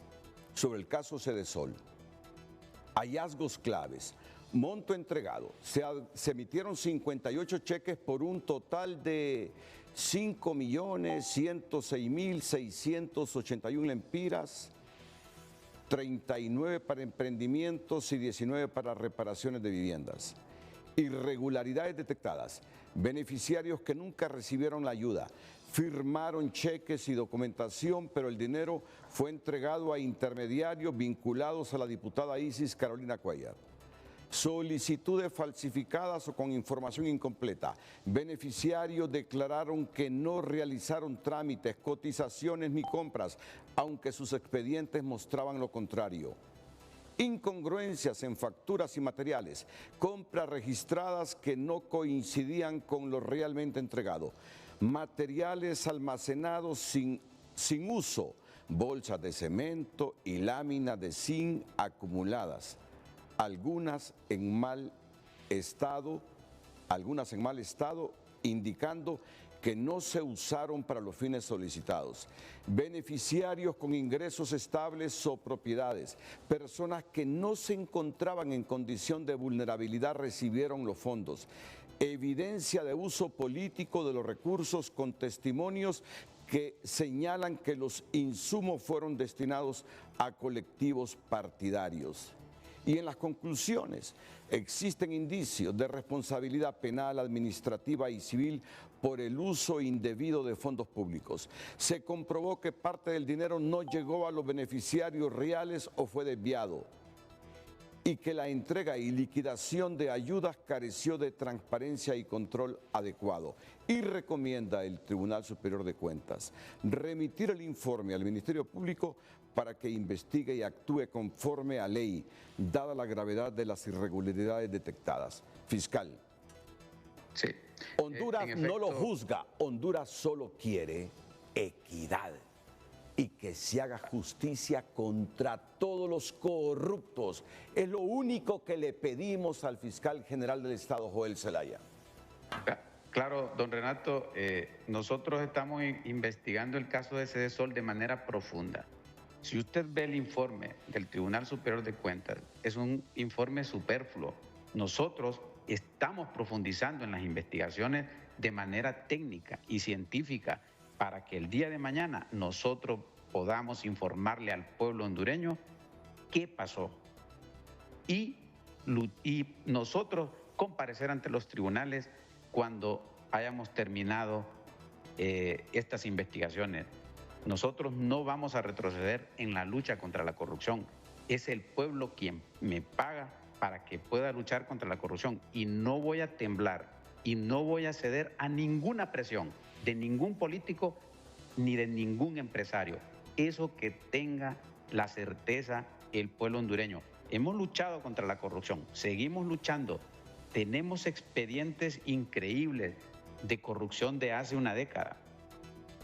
sobre el caso Cedesol. Hallazgos claves. Monto entregado. Se emitieron 58 cheques por un total de 5.106.681 lempiras, 39 para emprendimientos y 19 para reparaciones de viviendas. Irregularidades detectadas. Beneficiarios que nunca recibieron la ayuda. Firmaron cheques y documentación, pero el dinero fue entregado a intermediarios vinculados a la diputada Isis Carolina Cuellar. Solicitudes falsificadas o con información incompleta. Beneficiarios declararon que no realizaron trámites, cotizaciones ni compras, aunque sus expedientes mostraban lo contrario. Incongruencias en facturas y materiales. Compras registradas que no coincidían con lo realmente entregado. Materiales almacenados sin uso. Bolsas de cemento y láminas de zinc acumuladas. Algunas en mal estado, indicando que no se usaron para los fines solicitados. Beneficiarios con ingresos estables o propiedades. Personas que no se encontraban en condición de vulnerabilidad recibieron los fondos. Evidencia de uso político de los recursos con testimonios que señalan que los insumos fueron destinados a colectivos partidarios. Y en las conclusiones, existen indicios de responsabilidad penal, administrativa y civil por el uso indebido de fondos públicos. Se comprobó que parte del dinero no llegó a los beneficiarios reales o fue desviado, y que la entrega y liquidación de ayudas careció de transparencia y control adecuado. Y recomienda el Tribunal Superior de Cuentas remitir el informe al Ministerio Público para que investigue y actúe conforme a ley, dada la gravedad de las irregularidades detectadas. Fiscal. Sí. Honduras no lo juzga, Honduras solo quiere equidad y que se haga justicia contra todos los corruptos. Es lo único que le pedimos al fiscal general del Estado, Joel Zelaya. Claro, don Renato, nosotros estamos investigando el caso de Cedesol de manera profunda. Si usted ve el informe del Tribunal Superior de Cuentas, es un informe superfluo. Nosotros estamos profundizando en las investigaciones de manera técnica y científica para que el día de mañana nosotros podamos informarle al pueblo hondureño qué pasó y nosotros comparecer ante los tribunales cuando hayamos terminado estas investigaciones. Nosotros no vamos a retroceder en la lucha contra la corrupción. Es el pueblo quien me paga para que pueda luchar contra la corrupción y no voy a temblar y no voy a ceder a ninguna presión de ningún político ni de ningún empresario. Eso que tenga la certeza el pueblo hondureño. Hemos luchado contra la corrupción, seguimos luchando. Tenemos expedientes increíbles de corrupción de hace una década.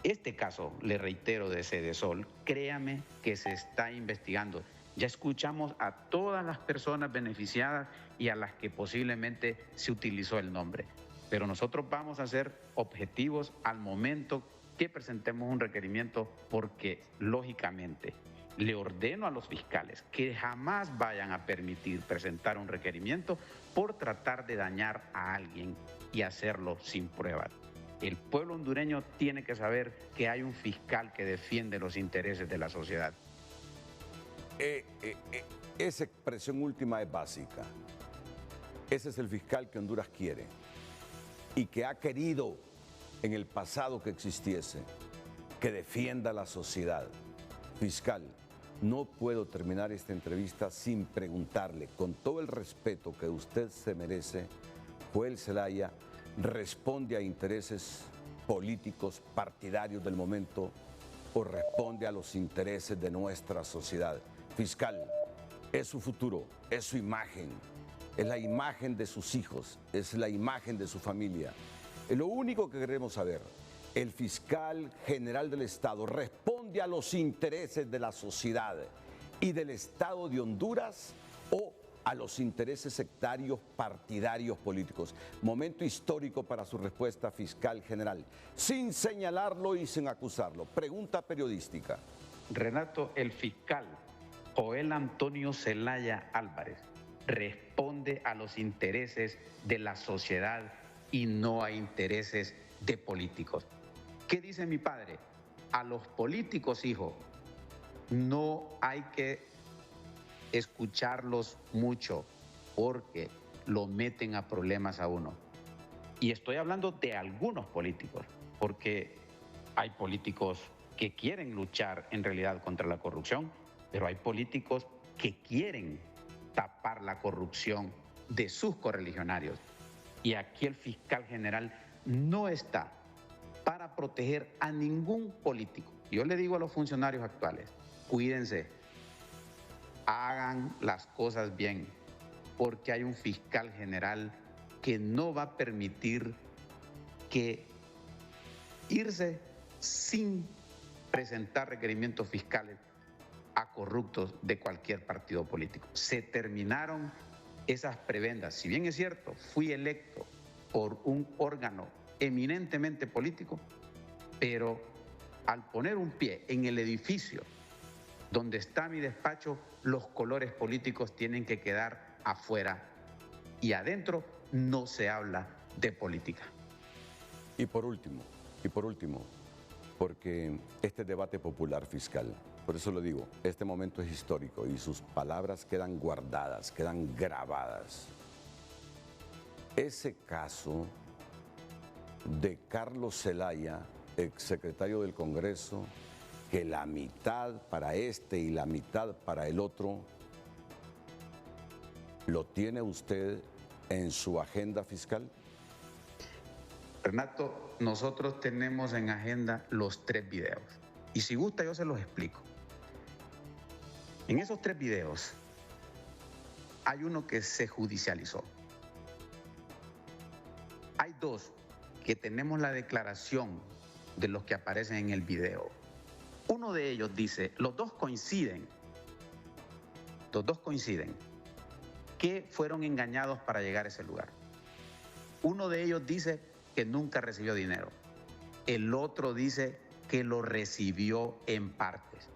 Este caso, le reitero, de Cedesol, créame que se está investigando. Ya escuchamos a todas las personas beneficiadas y a las que posiblemente se utilizó el nombre. Pero nosotros vamos a ser objetivos al momento que presentemos un requerimiento porque, lógicamente, le ordeno a los fiscales que jamás vayan a permitir presentar un requerimiento por tratar de dañar a alguien y hacerlo sin pruebas. El pueblo hondureño tiene que saber que hay un fiscal que defiende los intereses de la sociedad. Esa expresión última es básica. Ese es el fiscal que Honduras quiere y que ha querido en el pasado que existiese, que defienda a la sociedad. Fiscal, no puedo terminar esta entrevista sin preguntarle, con todo el respeto que usted se merece, Joel Zelaya responde a intereses políticos, partidarios del momento, o responde a los intereses de nuestra sociedad. Fiscal, es su futuro, es su imagen, es la imagen de sus hijos, es la imagen de su familia. Es lo único que queremos saber. ¿El fiscal general del Estado responde a los intereses de la sociedad y del Estado de Honduras o a los intereses sectarios, partidarios, políticos? Momento histórico para su respuesta, fiscal general, sin señalarlo y sin acusarlo. Pregunta periodística. Renato, el fiscal Joel Antonio Zelaya Álvarez responde a los intereses de la sociedad y no a intereses de políticos. ¿Qué dice mi padre? A los políticos, hijo, no hay que escucharlos mucho porque lo meten a problemas a uno. Y estoy hablando de algunos políticos, porque hay políticos que quieren luchar en realidad contra la corrupción, pero hay políticos que quieren tapar la corrupción de sus correligionarios. Y aquí el fiscal general no está para proteger a ningún político. Yo le digo a los funcionarios actuales, cuídense, hagan las cosas bien, porque hay un fiscal general que no va a permitir que irse sin presentar requerimientos fiscales a corruptos de cualquier partido político. Se terminaron esas prebendas. Si bien es cierto, fui electo por un órgano eminentemente político, pero al poner un pie en el edificio donde está mi despacho, los colores políticos tienen que quedar afuera y adentro no se habla de política. Y por último, porque este debate popular, fiscal, por eso lo digo, este momento es histórico y sus palabras quedan guardadas, quedan grabadas. Ese caso de Carlos Zelaya, exsecretario del Congreso, que la mitad para este y la mitad para el otro, ¿lo tiene usted en su agenda fiscal? Renato, nosotros tenemos en agenda los 3 videos. Y si gusta, yo se los explico. En esos 3 videos hay uno que se judicializó. Hay 2 que tenemos la declaración de los que aparecen en el video. Uno de ellos dice, los dos coinciden que fueron engañados para llegar a ese lugar. Uno de ellos dice que nunca recibió dinero. El otro dice que lo recibió en partes.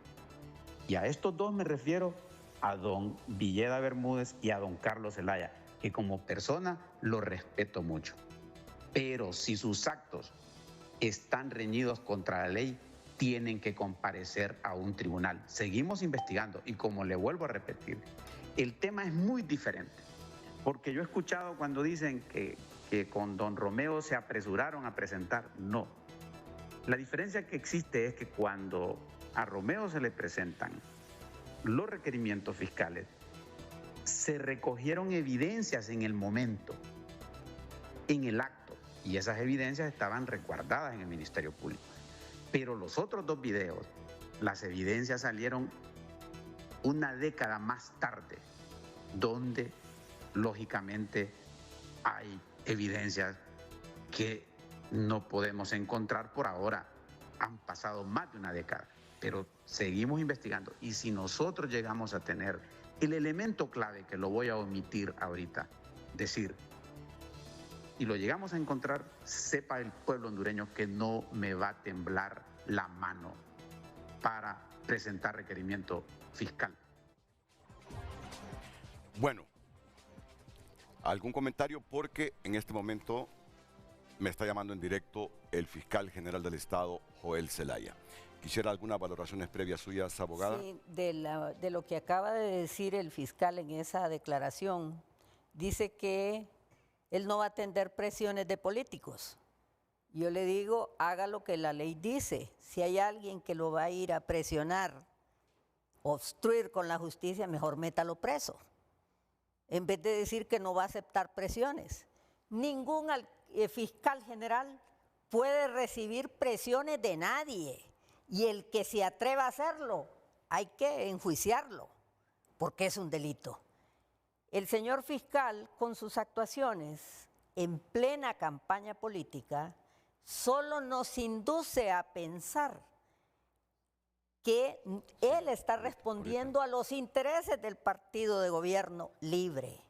Y a estos 2 me refiero a don Villeda Bermúdez y a don Carlos Zelaya, que como persona lo respeto mucho. Pero si sus actos están reñidos contra la ley, tienen que comparecer a un tribunal. Seguimos investigando y como le vuelvo a repetir, el tema es muy diferente. Porque yo he escuchado cuando dicen que con don Romeo se apresuraron a presentar. No. La diferencia que existe es que cuando a Romeo se le presentan los requerimientos fiscales, se recogieron evidencias en el momento, en el acto, y esas evidencias estaban resguardadas en el Ministerio Público. Pero los otros 2 videos, las evidencias salieron una década más tarde, donde lógicamente hay evidencias que no podemos encontrar por ahora. Han pasado más de una década, pero seguimos investigando. Y si nosotros llegamos a tener el elemento clave, que lo voy a omitir ahorita, decir, y lo llegamos a encontrar, sepa el pueblo hondureño que no me va a temblar la mano para presentar requerimiento fiscal. Bueno, ¿algún comentario? Porque en este momento me está llamando en directo el fiscal general del Estado, Joel Zelaya. ¿Quisiera algunas valoraciones previas suyas, abogada? Sí, de lo que acaba de decir el fiscal en esa declaración, dice que él no va a atender presiones de políticos. Yo le digo, haga lo que la ley dice. Si hay alguien que lo va a ir a presionar, obstruir con la justicia, mejor métalo preso. En vez de decir que no va a aceptar presiones. Ningún fiscal general puede recibir presiones de nadie. Y el que se atreva a hacerlo, hay que enjuiciarlo, porque es un delito. El señor fiscal, con sus actuaciones en plena campaña política, solo nos induce a pensar que él está respondiendo a los intereses del partido de gobierno libre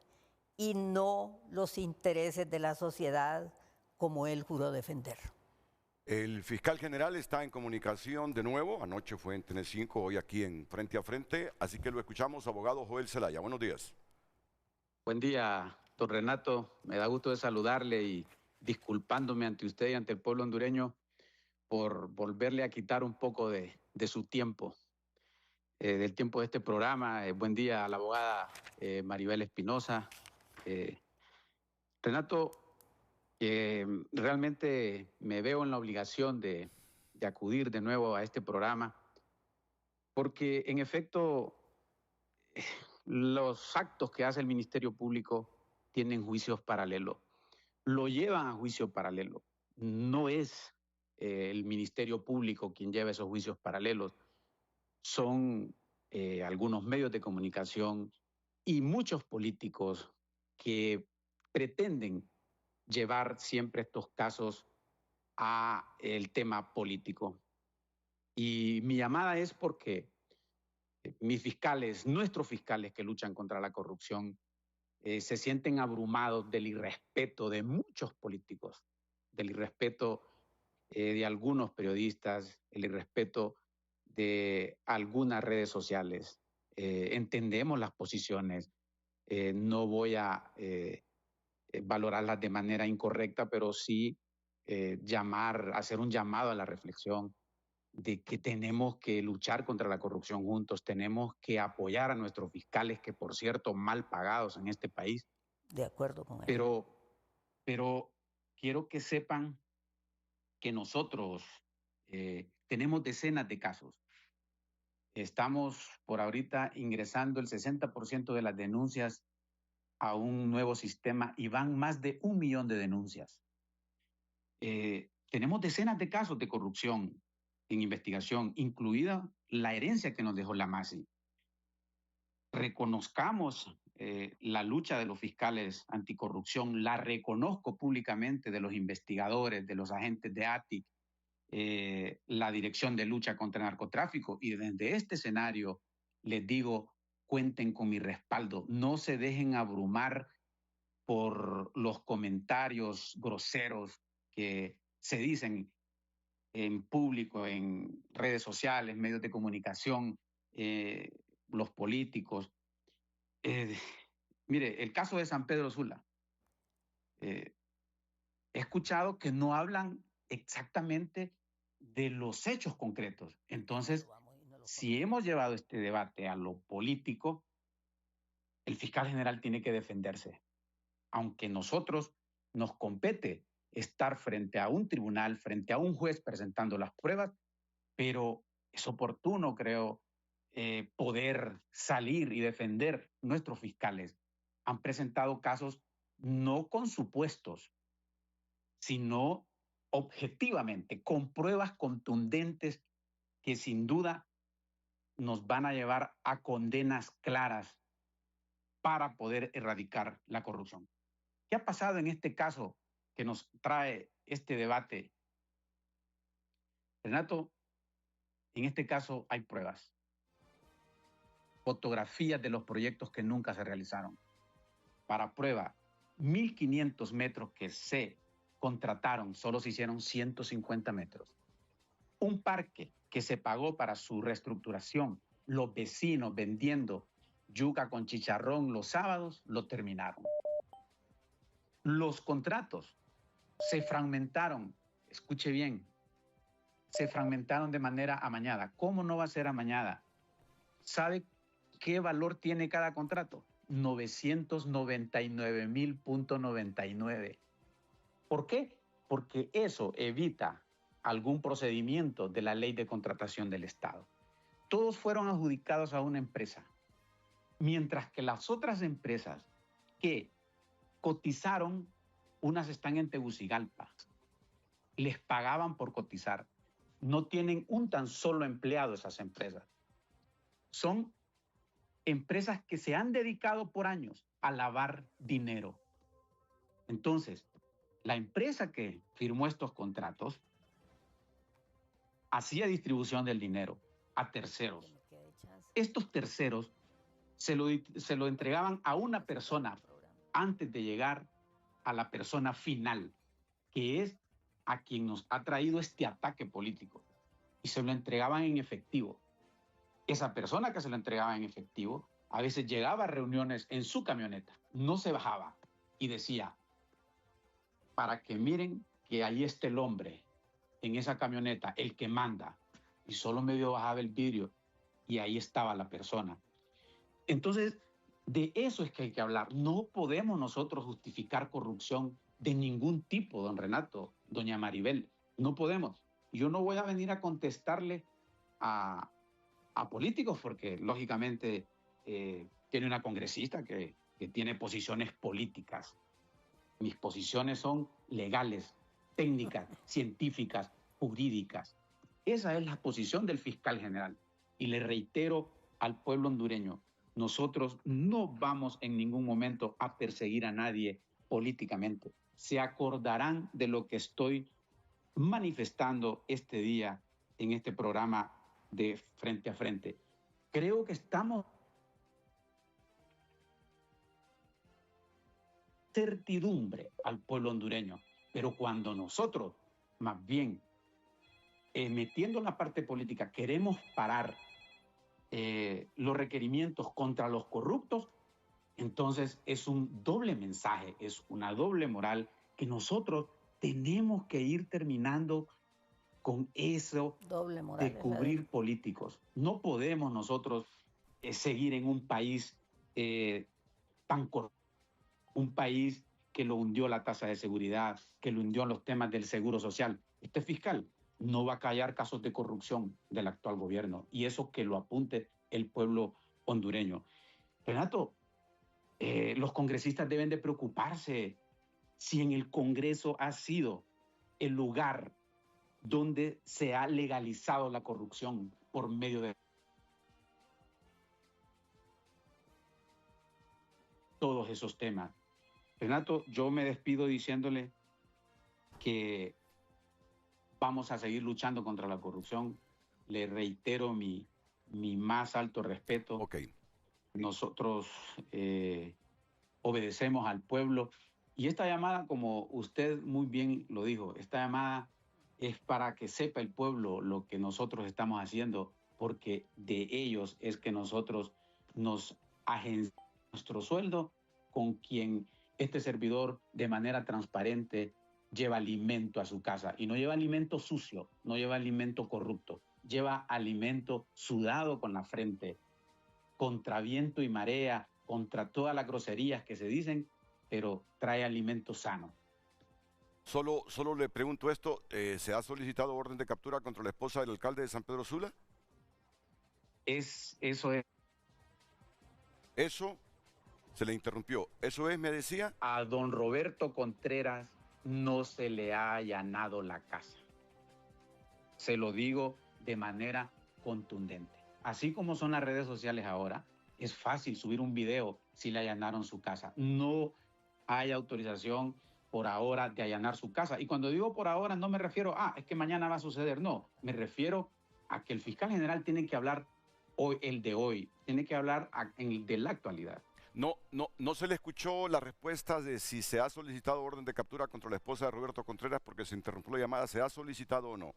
y no los intereses de la sociedad como él juró defender. El fiscal general está en comunicación de nuevo. Anoche fue en TN5, hoy aquí en Frente a Frente. Así que lo escuchamos, abogado Joel Zelaya. Buenos días. Buen día, don Renato. Me da gusto de saludarle y disculpándome ante usted y ante el pueblo hondureño por volverle a quitar un poco de su tiempo, del tiempo de este programa. Buen día a la abogada Maribel Espinosa. Renato, realmente me veo en la obligación de acudir de nuevo a este programa porque, en efecto, los actos que hace el Ministerio Público tienen juicios paralelos. Lo llevan a juicio paralelo. No es el Ministerio Público quien lleva esos juicios paralelos. Son algunos medios de comunicación y muchos políticos que pretenden llevar siempre estos casos a el tema político. Y mi llamada es porque mis fiscales, nuestros fiscales que luchan contra la corrupción, se sienten abrumados del irrespeto de muchos políticos, del irrespeto de algunos periodistas, el irrespeto de algunas redes sociales. Entendemos las posiciones, no voy a valorarlas de manera incorrecta, pero sí hacer un llamado a la reflexión de que tenemos que luchar contra la corrupción juntos, tenemos que apoyar a nuestros fiscales, que por cierto, mal pagados en este país. De acuerdo con él. Pero quiero que sepan que nosotros tenemos decenas de casos. Estamos por ahorita ingresando el 60% de las denuncias a un nuevo sistema y van más de 1 millón de denuncias. Tenemos decenas de casos de corrupción en investigación, incluida la herencia que nos dejó la MASI. Reconozcamos la lucha de los fiscales anticorrupción, la reconozco públicamente de los investigadores, de los agentes de ATIC, la Dirección de Lucha contra el Narcotráfico, y desde este escenario les digo, cuenten con mi respaldo, no se dejen abrumar por los comentarios groseros que se dicen en público, en redes sociales, medios de comunicación, los políticos. Mire, el caso de San Pedro Sula. He escuchado que no hablan exactamente de los hechos concretos. Entonces, si hemos llevado este debate a lo político, el fiscal general tiene que defenderse. Aunque nosotros nos compete estar frente a un tribunal, frente a un juez presentando las pruebas, pero es oportuno, creo, poder salir y defender. Nuestros fiscales han presentado casos no con supuestos, sino objetivamente, con pruebas contundentes que sin duda nos van a llevar a condenas claras para poder erradicar la corrupción. ¿Qué ha pasado en este caso que nos trae este debate? Renato, en este caso hay pruebas, fotografías de los proyectos que nunca se realizaron. Para prueba, 1.500 metros que se contrataron, solo se hicieron 150 metros. Un parque que se pagó para su reestructuración, los vecinos vendiendo yuca con chicharrón los sábados, lo terminaron. Los contratos se fragmentaron, escuche bien, se fragmentaron de manera amañada. ¿Cómo no va a ser amañada? ¿Sabe qué valor tiene cada contrato? 999.99. ¿Por qué? Porque eso evita algún procedimiento de la ley de contratación del Estado. Todos fueron adjudicados a una empresa, mientras que las otras empresas que cotizaron, unas están en Tegucigalpa, les pagaban por cotizar. No tienen un tan solo empleado esas empresas. Son empresas que se han dedicado por años a lavar dinero. Entonces, la empresa que firmó estos contratos hacía distribución del dinero a terceros. Estos terceros se lo entregaban a una persona antes de llegar a la persona final, que es a quien nos ha traído este ataque político, y se lo entregaban en efectivo. Esa persona que se lo entregaba en efectivo a veces llegaba a reuniones en su camioneta, no se bajaba y decía, para que miren que ahí está el hombre en esa camioneta, el que manda, y solo medio bajaba el vidrio y ahí estaba la persona. Entonces, de eso es que hay que hablar. No podemos nosotros justificar corrupción de ningún tipo, don Renato, doña Maribel. No podemos. Yo no voy a venir a contestarle a políticos porque, lógicamente, tiene una congresista que tiene posiciones políticas. Mis posiciones son legales, técnicas, científicas, jurídicas. Esa es la posición del fiscal general. Y le reitero al pueblo hondureño, nosotros no vamos en ningún momento a perseguir a nadie políticamente. Se acordarán de lo que estoy manifestando este día en este programa de Frente a Frente. Creo que estamos certidumbre al pueblo hondureño, pero cuando nosotros, más bien, metiendo la parte política, queremos parar los requerimientos contra los corruptos, entonces es un doble mensaje, es una doble moral que nosotros tenemos que ir terminando con eso doble moral, de cubrir políticos. No podemos nosotros seguir en un país tan corrupto, un país que lo hundió la tasa de seguridad, que lo hundió los temas del seguro social. Este fiscal no va a callar casos de corrupción del actual gobierno, y eso que lo apunte el pueblo hondureño. Renato, los congresistas deben de preocuparse si en el Congreso ha sido el lugar donde se ha legalizado la corrupción por medio de todos esos temas. Renato, yo me despido diciéndole que vamos a seguir luchando contra la corrupción. Le reitero mi más alto respeto. Okay. Nosotros obedecemos al pueblo. Y esta llamada, como usted muy bien lo dijo, esta llamada es para que sepa el pueblo lo que nosotros estamos haciendo, porque de ellos es que nosotros nos agenciamos nuestro sueldo, con quien este servidor de manera transparente lleva alimento a su casa. Y no lleva alimento sucio, no lleva alimento corrupto, lleva alimento sudado con la frente, contra viento y marea, contra todas las groserías que se dicen, pero trae alimento sano. Solo le pregunto esto, ¿se ha solicitado orden de captura contra la esposa del alcalde de San Pedro Sula? Eso es. Eso se le interrumpió. ¿Eso es, me decía? A don Roberto Contreras no se le ha allanado la casa. Se lo digo de manera contundente. Así como son las redes sociales ahora, es fácil subir un video si le allanaron su casa. No hay autorización por ahora de allanar su casa. Y cuando digo por ahora no me refiero a, es que mañana va a suceder. No, me refiero a que el fiscal general tiene que hablar hoy, el de hoy, tiene que hablar de la actualidad. No se le escuchó la respuesta de si se ha solicitado orden de captura contra la esposa de Roberto Contreras, porque se interrumpió la llamada. ¿Se ha solicitado o no?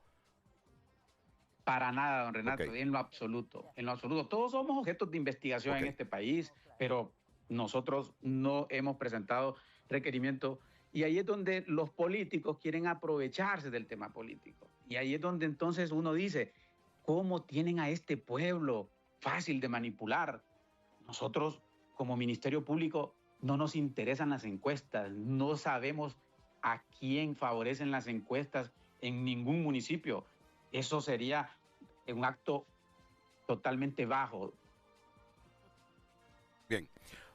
Para nada, don Renato, en lo absoluto, en lo absoluto. Todos somos objetos de investigación en este país, pero nosotros no hemos presentado requerimiento y ahí es donde los políticos quieren aprovecharse del tema político. Y ahí es donde entonces uno dice, ¿cómo tienen a este pueblo fácil de manipular? Nosotros, como Ministerio Público, no nos interesan las encuestas, no sabemos a quién favorecen las encuestas en ningún municipio. Eso sería un acto totalmente bajo. Bien.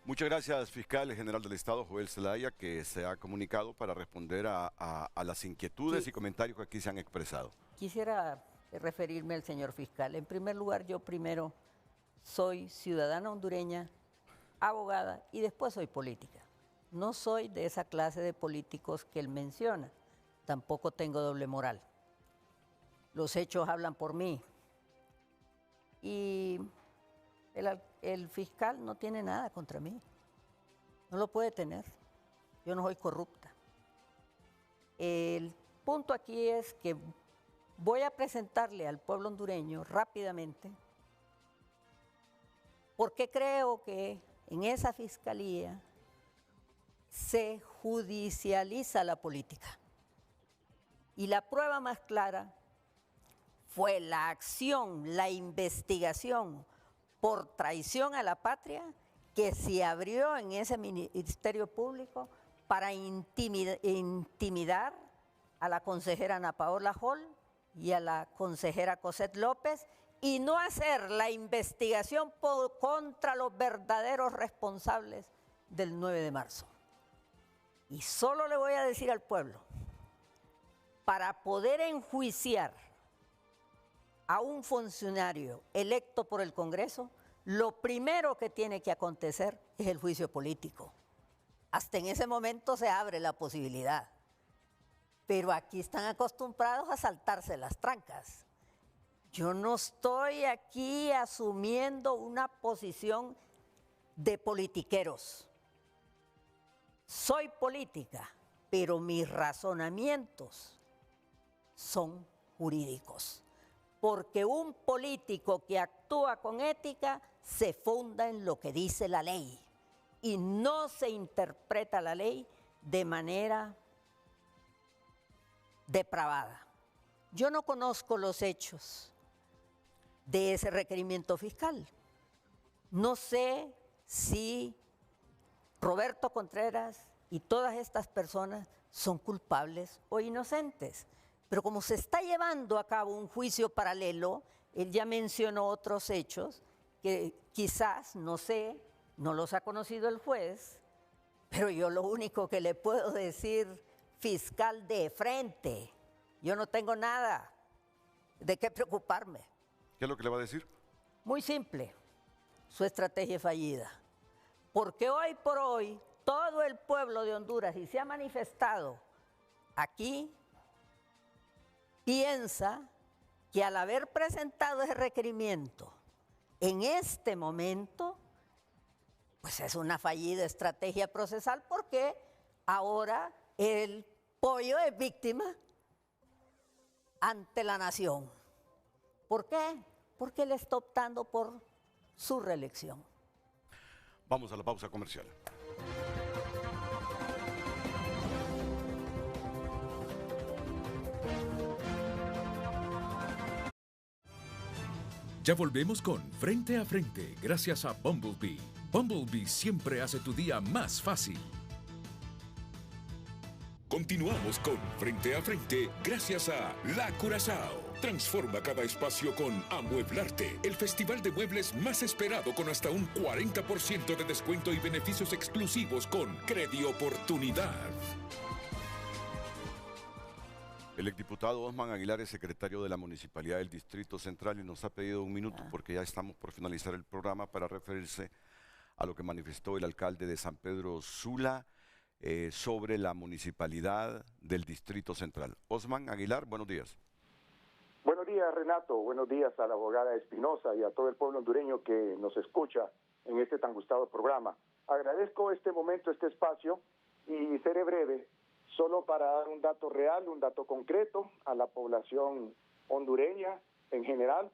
Muchas gracias, fiscal general del Estado, Joel Zelaya, que se ha comunicado para responder a las inquietudes y comentarios que aquí se han expresado. Quisiera referirme al señor fiscal. En primer lugar, yo primero soy ciudadana hondureña, abogada y después soy política. No soy de esa clase de políticos que él menciona. Tampoco tengo doble moral. Los hechos hablan por mí. Y el fiscal no tiene nada contra mí. No lo puede tener. Yo no soy corrupta. El punto aquí es que voy a presentarle al pueblo hondureño rápidamente porque creo que en esa fiscalía se judicializa la política. Y la prueba más clara fue la acción, la investigación por traición a la patria que se abrió en ese Ministerio Público para intimidar a la consejera Ana Paola Hall y a la consejera Cosette López y no hacer la investigación contra los verdaderos responsables del 9 de marzo. Y solo le voy a decir al pueblo, para poder enjuiciar a un funcionario electo por el Congreso, lo primero que tiene que acontecer es el juicio político. Hasta en ese momento se abre la posibilidad. Pero aquí están acostumbrados a saltarse las trancas. Yo no estoy aquí asumiendo una posición de politiqueros. Soy política, pero mis razonamientos son jurídicos. Porque un político que actúa con ética se funda en lo que dice la ley y no se interpreta la ley de manera depravada. Yo no conozco los hechos de ese requerimiento fiscal. No sé si Roberto Contreras y todas estas personas son culpables o inocentes. Pero como se está llevando a cabo un juicio paralelo, él ya mencionó otros hechos que quizás, no sé, no los ha conocido el juez, pero yo lo único que le puedo decir, fiscal de frente, yo no tengo nada de qué preocuparme. ¿Qué es lo que le va a decir? Muy simple, su estrategia fallida. Porque hoy por hoy, todo el pueblo de Honduras, y se ha manifestado aquí, piensa que al haber presentado ese requerimiento en este momento, pues es una fallida estrategia procesal porque ahora el pollo es víctima ante la nación. ¿Por qué? Porque él está optando por su reelección. Vamos a la pausa comercial. Ya volvemos con Frente a Frente, gracias a Bumblebee. Bumblebee siempre hace tu día más fácil. Continuamos con Frente a Frente, gracias a La Curazao. Transforma cada espacio con Amueblarte, el festival de muebles más esperado con hasta un 40% de descuento y beneficios exclusivos con Credioportunidad. El exdiputado Osman Aguilar es secretario de la Municipalidad del Distrito Central y nos ha pedido un minuto porque ya estamos por finalizar el programa para referirse a lo que manifestó el alcalde de San Pedro Sula sobre la Municipalidad del Distrito Central. Osman Aguilar, buenos días. Buenos días, Renato. Buenos días a la abogada Espinosa y a todo el pueblo hondureño que nos escucha en este tan gustado programa. Agradezco este momento, este espacio y seré breve. Solo para dar un dato real, un dato concreto a la población hondureña, en general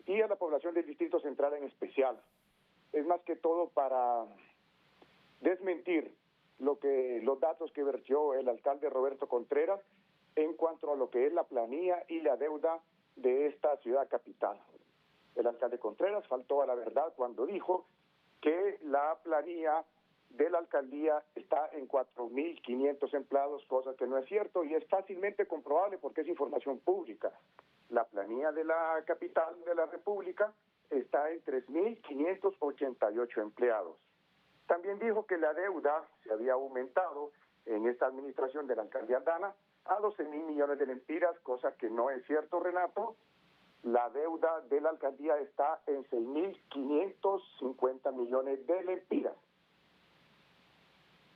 y a la población del Distrito Central en especial. Es más que todo para desmentir los datos que vertió el alcalde Roberto Contreras en cuanto a lo que es la planilla y la deuda de esta ciudad capital. El alcalde Contreras faltó a la verdad cuando dijo que la planilla de la alcaldía está en 4.500 empleados, cosa que no es cierto y es fácilmente comprobable porque es información pública. La planilla de la capital de la República está en 3.588 empleados. También dijo que la deuda se había aumentado en esta administración de la alcaldía Aldana a 12.000 millones de lempiras, cosa que no es cierto, Renato. La deuda de la alcaldía está en 6.550 millones de lempiras.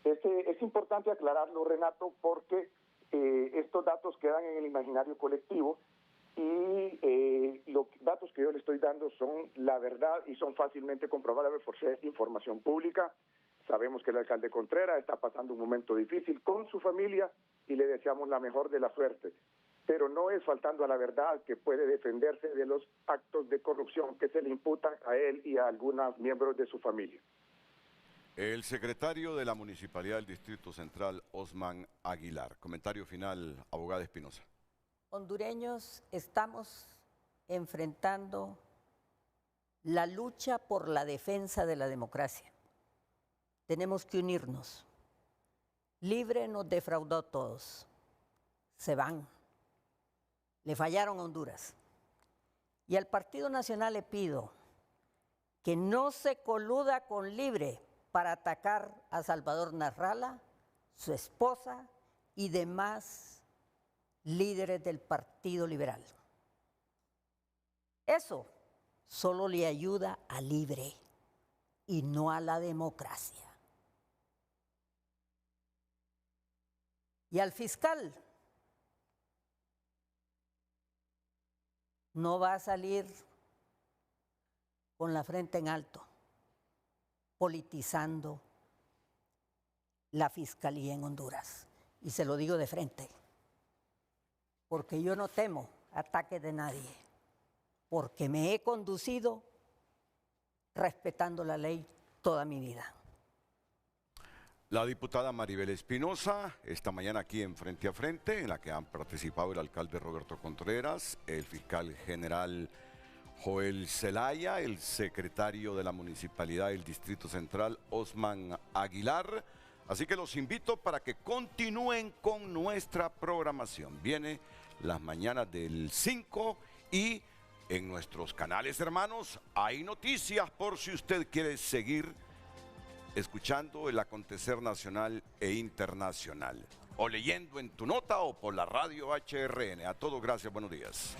Es importante aclararlo, Renato, porque estos datos quedan en el imaginario colectivo y los datos que yo le estoy dando son la verdad y son fácilmente comprobables por ser información pública. Sabemos que el alcalde Contreras está pasando un momento difícil con su familia y le deseamos la mejor de la suerte. Pero no es faltando a la verdad que puede defenderse de los actos de corrupción que se le imputan a él y a algunos miembros de su familia. El secretario de la Municipalidad del Distrito Central, Osman Aguilar. Comentario final, abogada Espinosa. Hondureños, estamos enfrentando la lucha por la defensa de la democracia. Tenemos que unirnos. Libre nos defraudó a todos. Se van. Le fallaron a Honduras. Y al Partido Nacional le pido que no se coluda con Libre para atacar a Salvador Narrala, su esposa y demás líderes del Partido Liberal. Eso solo le ayuda a Libre y no a la democracia. Y al fiscal no va a salir con la frente en alto, politizando la fiscalía en Honduras. Y se lo digo de frente, porque yo no temo ataques de nadie, porque me he conducido respetando la ley toda mi vida. La diputada Maribel Espinosa, esta mañana aquí en Frente a Frente, en la que han participado el alcalde Roberto Contreras, el fiscal general Joel Zelaya, el secretario de la Municipalidad del Distrito Central, Osman Aguilar. Así que los invito para que continúen con nuestra programación. Viene las mañanas del 5 y en nuestros canales hermanos hay noticias por si usted quiere seguir escuchando el acontecer nacional e internacional, o leyendo en tu nota o por la radio HRN. A todos, gracias, buenos días.